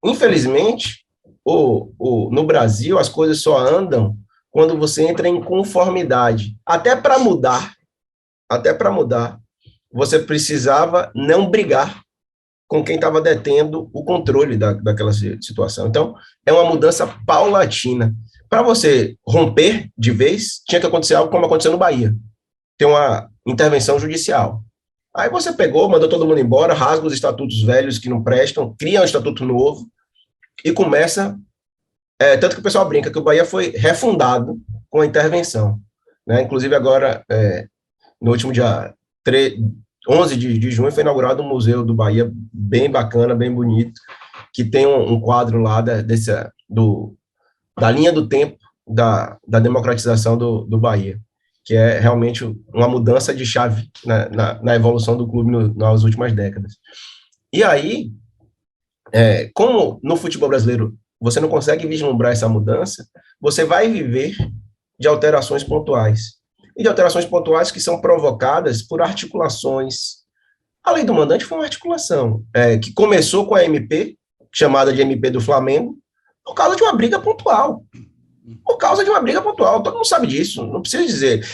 infelizmente, no Brasil, as coisas só andam quando você entra em conformidade. Até para mudar, você precisava não brigar com quem estava detendo o controle daquela situação. Então, é uma mudança paulatina. Para você romper de vez, tinha que acontecer algo como aconteceu no Bahia. Tem uma intervenção judicial. Aí você pegou, mandou todo mundo embora, rasga os estatutos velhos que não prestam, cria um estatuto novo e começa... tanto que o pessoal brinca que o Bahia foi refundado com a intervenção, né? Inclusive agora, no último dia 11 de junho, foi inaugurado um museu do Bahia bem bacana, bem bonito, que tem um quadro lá da linha do tempo da democratização do Bahia, que é realmente uma mudança de chave na evolução do clube nas últimas décadas. E aí, como no futebol brasileiro você não consegue vislumbrar essa mudança, você vai viver de alterações pontuais. E de alterações pontuais que são provocadas por articulações. A lei do mandante foi uma articulação que começou com a MP, chamada de MP do Flamengo, por causa de uma briga pontual. Todo mundo sabe disso, não precisa dizer.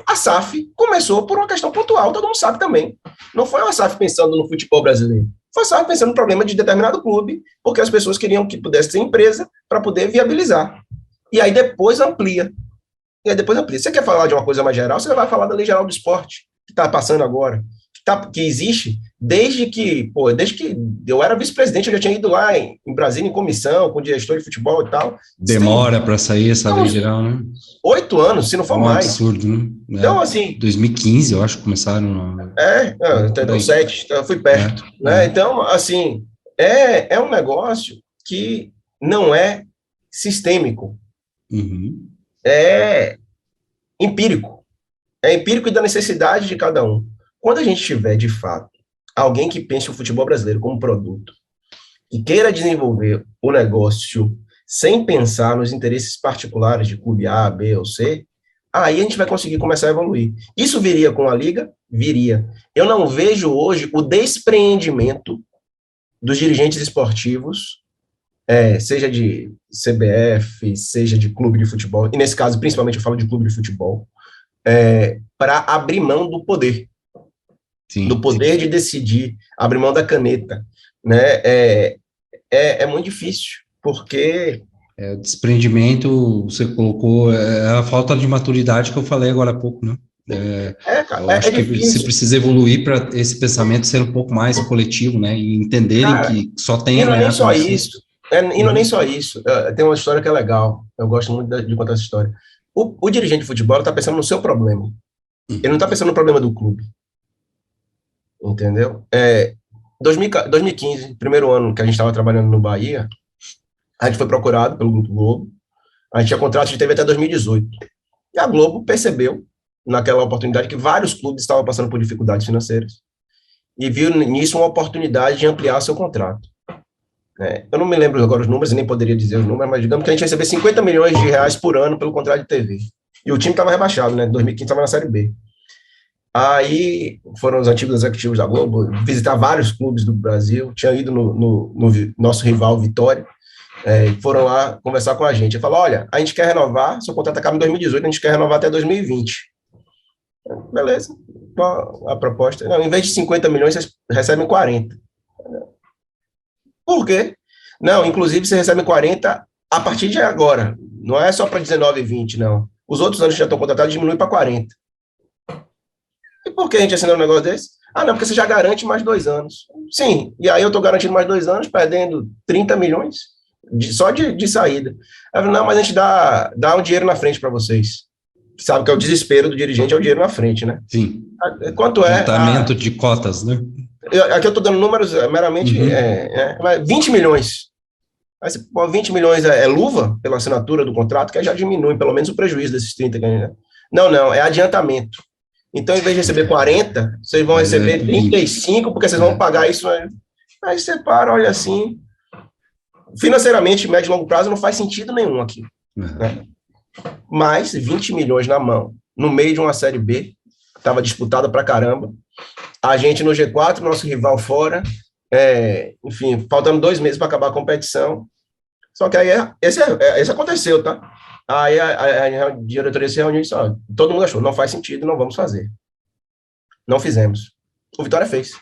A SAF começou por uma questão pontual, todo mundo sabe também. Não foi uma SAF pensando no futebol brasileiro. Estava pensando no problema de determinado clube, porque as pessoas queriam que pudesse ter empresa para poder viabilizar. E aí depois amplia. Você quer falar de uma coisa mais geral, você vai falar da Lei Geral do Esporte, que está passando agora, que existe desde que eu era vice-presidente, eu já tinha ido lá em Brasília, em comissão, com diretor de futebol e tal. Demora para sair essa lei geral, né? 8 anos, se não for mais. Absurdo, né? Então, assim... 2015, eu acho que começaram... Entendeu? 7, então eu fui perto. Né? Então, assim, é um negócio que não é sistêmico. Uhum. É empírico. É empírico e da necessidade de cada um. Quando a gente tiver, de fato, alguém que pense o futebol brasileiro como produto e queira desenvolver o negócio sem pensar nos interesses particulares de clube A, B ou C, aí a gente vai conseguir começar a evoluir. Isso viria com a Liga? Viria. Eu não vejo hoje o despreendimento dos dirigentes esportivos, seja de CBF, seja de clube de futebol, e nesse caso, principalmente, eu falo de clube de futebol, para abrir mão do poder. Sim, do poder de decidir, abrir mão da caneta. Né? É muito difícil, porque... O desprendimento, você colocou, a falta de maturidade que eu falei agora há pouco, né? Eu acho que você precisa evoluir para esse pensamento ser um pouco mais coletivo, né? E entenderem que só tem a ganhar. E não é nem só isso. E não é nem só isso. Tem uma história que é legal. Eu gosto muito de contar essa história. O dirigente de futebol está pensando no seu problema. Ele não está pensando no problema do clube. Entendeu? 2015, primeiro ano que a gente estava trabalhando no Bahia, a gente foi procurado pelo Grupo Globo. A gente tinha contrato de TV até 2018. E a Globo percebeu, naquela oportunidade, que vários clubes estavam passando por dificuldades financeiras e viu nisso uma oportunidade de ampliar seu contrato. Eu não me lembro agora os números, e nem poderia dizer os números, mas digamos que a gente recebia 50 milhões de reais por ano pelo contrato de TV. E o time estava rebaixado, né? Em 2015 estava na Série B. Aí foram os antigos executivos da Globo visitar vários clubes do Brasil, tinha ido no nosso rival Vitória, foram lá conversar com a gente. Ele falou, olha, a gente quer renovar, seu contrato acaba em 2018, a gente quer renovar até 2020. Beleza, qual a proposta? Não, em vez de 50 milhões, vocês recebem 40. Por quê? Não, inclusive, vocês recebem 40 a partir de agora, não é só para 19 e 20, não. Os outros anos que já estão contratados diminuem para 40. E por que a gente assinou um negócio desse? Não, porque você já garante mais 2 anos. Sim, e aí eu estou garantindo mais 2 anos, perdendo 30 milhões só de saída. Eu falei, não, mas a gente dá um dinheiro na frente para vocês. Sabe que é o desespero do dirigente, é o dinheiro na frente, né? Sim. Quanto é? Juntamento de cotas, né? Aqui eu estou dando números meramente, 20 milhões. Aí você, 20 milhões é luva pela assinatura do contrato, que aí já diminui pelo menos o prejuízo desses 30. Né? Não, é adiantamento. Então, em vez de receber 40, vocês vão receber 35, porque vocês vão pagar isso. Aí você para, olha assim. Financeiramente, médio e longo prazo, não faz sentido nenhum aqui. Né? Mas 20 milhões na mão, no meio de uma Série B, estava disputada pra caramba. A gente no G4, nosso rival fora. Enfim, faltando 2 meses para acabar a competição. Só que aí esse aconteceu, tá? Aí a diretoria se reuniu e disse, todo mundo achou, não faz sentido, não vamos fazer. Não fizemos. O Vitória fez.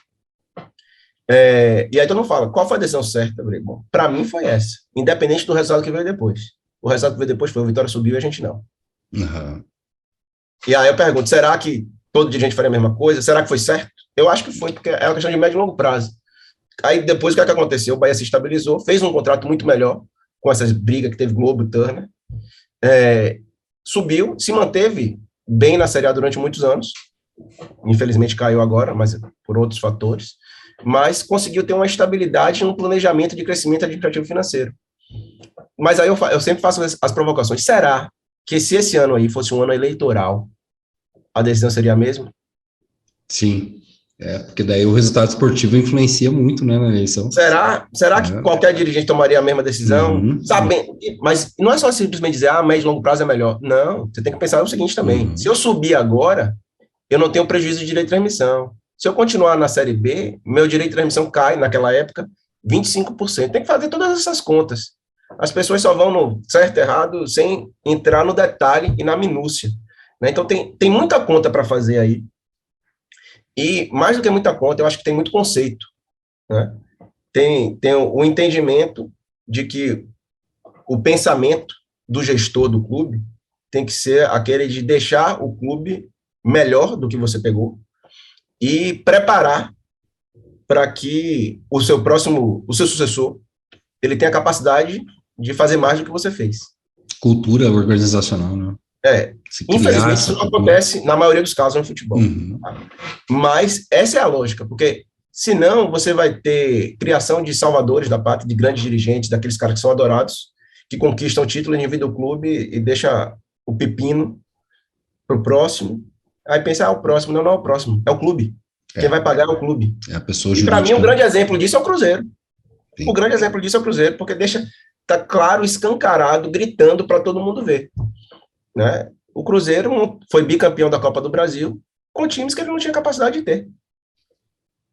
E aí todo mundo fala, qual foi a decisão certa? Eu falei, bom, para mim foi essa, independente do resultado que veio depois. O resultado que veio depois foi o Vitória subiu e a gente não. Uhum. E aí eu pergunto, será que todo dirigente faria a mesma coisa? Será que foi certo? Eu acho que foi, porque é uma questão de médio e longo prazo. Aí depois o que aconteceu? O Bahia se estabilizou, fez um contrato muito melhor, com essas brigas que teve Globo e Turner, subiu, se manteve bem na Série A durante muitos anos, infelizmente caiu agora, mas por outros fatores, mas conseguiu ter uma estabilidade no planejamento de crescimento administrativo financeiro. Mas aí eu sempre faço as provocações. Será que se esse ano aí fosse um ano eleitoral, a decisão seria a mesma? Sim, porque daí o resultado esportivo influencia muito, né, na eleição. Será que qualquer dirigente tomaria a mesma decisão? Sabendo, mas não é só simplesmente dizer, médio e longo prazo é melhor. Não, você tem que pensar o seguinte também. Se eu subir agora, eu não tenho prejuízo de direito de transmissão. Se eu continuar na Série B, meu direito de transmissão cai, naquela época, 25%. Tem que fazer todas essas contas. As pessoas só vão no certo e errado sem entrar no detalhe e na minúcia. Né? Então, tem muita conta para fazer aí. E, mais do que muita conta, eu acho que tem muito conceito. né? Tem o entendimento de que o pensamento do gestor do clube tem que ser aquele de deixar o clube melhor do que você pegou e preparar para que o seu sucessor, ele tenha a capacidade de fazer mais do que você fez. Cultura organizacional, né? Se criar Infelizmente, essa isso não cultura. acontece na maioria dos casos no futebol. Uhum. Mas essa é a lógica, porque senão você vai ter criação de salvadores da pátria, de grandes dirigentes, daqueles caras que são adorados, que conquistam o título em vida do clube e deixa o pepino para o próximo. Aí pensa, o próximo. Não, não é o próximo, é o clube. Quem vai pagar é o clube. É a pessoa E para mim, jurídica. um grande exemplo disso é o Cruzeiro. Sim. O grande exemplo disso é o Cruzeiro, porque tá claro, escancarado, gritando para todo mundo ver, né? O Cruzeiro foi bicampeão da Copa do Brasil com times que ele não tinha capacidade de ter.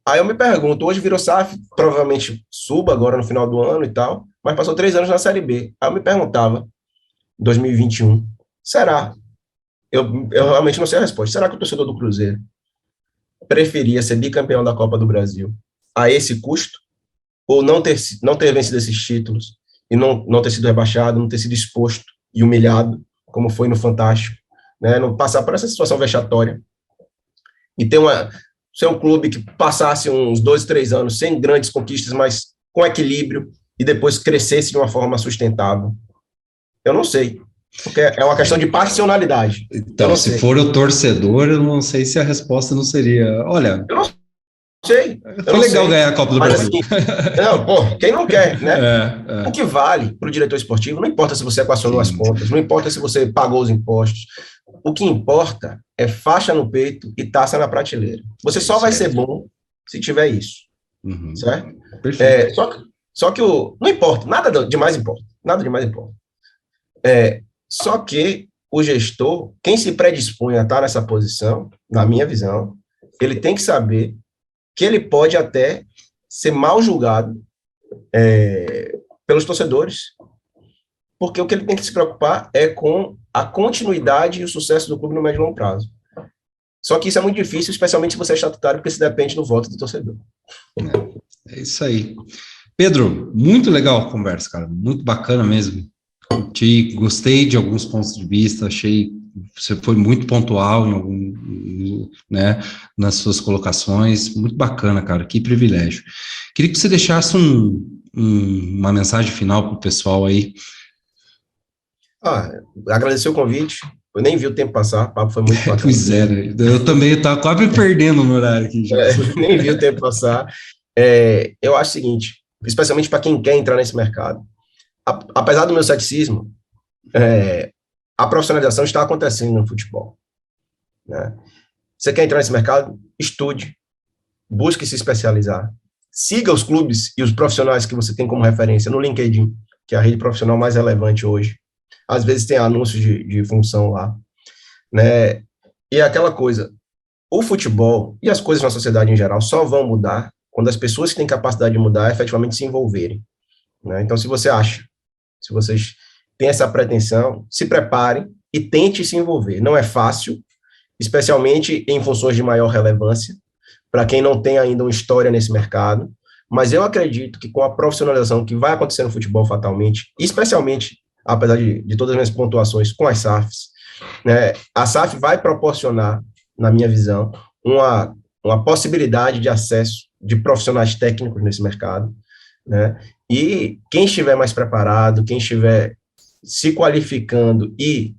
Aí eu me pergunto, hoje virou SAF, provavelmente suba agora no final do ano e tal, mas passou 3 anos na Série B. Aí eu me perguntava, 2021, será? Eu realmente não sei a resposta. Será que o torcedor do Cruzeiro preferia ser bicampeão da Copa do Brasil a esse custo? Ou não ter vencido esses títulos e não ter sido rebaixado, não ter sido exposto e humilhado, como foi no Fantástico, né? Não passar por essa situação vexatória e ser um clube que passasse uns 2, 3 anos sem grandes conquistas, mas com equilíbrio e depois crescesse de uma forma sustentável. Eu não sei, porque é uma questão de passionalidade. Então, se for o torcedor, eu não sei se a resposta não seria, olha, eu não sei. Foi legal ganhar a Copa do Brasil. Assim, não, pô, quem não quer, né? O que vale para o diretor esportivo, não importa se você equacionou as contas, não importa se você pagou os impostos, o que importa é faixa no peito e taça na prateleira. Você só vai ser bom se tiver isso, certo? Perfeito. Só que não importa, nada demais importa, nada demais importa. Só que o gestor, quem se predispõe a estar nessa posição, na minha visão, ele tem que saber que ele pode até ser mal julgado pelos torcedores, porque o que ele tem que se preocupar é com a continuidade e o sucesso do clube no médio e longo prazo. Só que isso é muito difícil, especialmente se você é estatutário, porque isso depende do voto do torcedor. É isso aí. Pedro, muito legal a conversa, cara, muito bacana mesmo. Gostei de alguns pontos de vista, achei que você foi muito pontual né, nas suas colocações, muito bacana, cara, que privilégio. Queria que você deixasse uma mensagem final para o pessoal aí. Agradecer o convite, eu nem vi o tempo passar, o papo foi muito bacana. Pois é, né? Eu também estava quase me perdendo no horário aqui. Já. Nem vi o tempo passar. Eu acho o seguinte, especialmente para quem quer entrar nesse mercado, apesar do meu ceticismo, a profissionalização está acontecendo no futebol, né? Você quer entrar nesse mercado? Estude, busque se especializar, siga os clubes e os profissionais que você tem como referência no LinkedIn, que é a rede profissional mais relevante hoje. Às vezes tem anúncios de função lá, né? E aquela coisa, o futebol e as coisas na sociedade em geral só vão mudar quando as pessoas que têm capacidade de mudar efetivamente se envolverem, né? Então, se vocês têm essa pretensão, se preparem e tente se envolver. Não é fácil, especialmente em funções de maior relevância, para quem não tem ainda uma história nesse mercado, mas eu acredito que com a profissionalização que vai acontecer no futebol fatalmente, especialmente, apesar de todas as minhas pontuações, com as SAFs, né, a SAF vai proporcionar, na minha visão, uma possibilidade de acesso de profissionais técnicos nesse mercado, né? E quem estiver mais preparado, quem estiver se qualificando e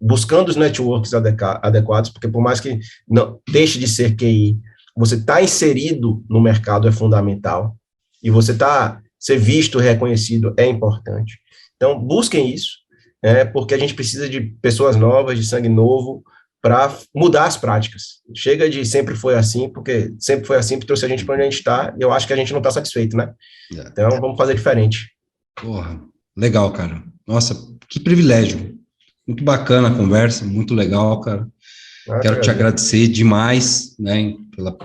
buscando os networks adequados, porque por mais que não deixe de ser QI, você está inserido no mercado é fundamental, e você ser visto, reconhecido é importante. Então, busquem isso, porque a gente precisa de pessoas novas, de sangue novo, para mudar as práticas. Chega de sempre foi assim, porque sempre foi assim, porque trouxe a gente para onde a gente está, e eu acho que a gente não está satisfeito, né? Então, vamos fazer diferente. Porra, legal, cara. Nossa, que privilégio. Muito bacana a conversa, muito legal, cara. Quero te agradecer demais, né,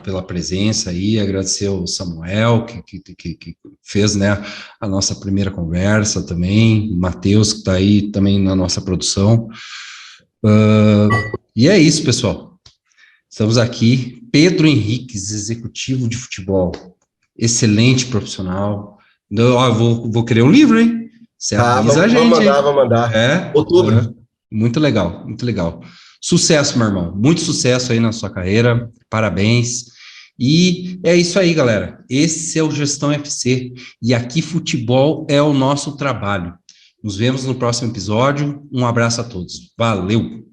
pela presença aí, agradecer ao Samuel, que fez, né, a nossa primeira conversa também, o Matheus, que está aí também na nossa produção. E é isso, pessoal. Estamos aqui, Pedro Henriques, executivo de futebol. excelente profissional. Eu vou querer um livro, hein? Você avisa a gente, vamos mandar. Outubro. Muito legal, muito legal. Sucesso, meu irmão. Muito sucesso aí na sua carreira. Parabéns. E é isso aí, galera. Esse é o Gestão FC. E aqui futebol é o nosso trabalho. Nos vemos no próximo episódio. Um abraço a todos. Valeu!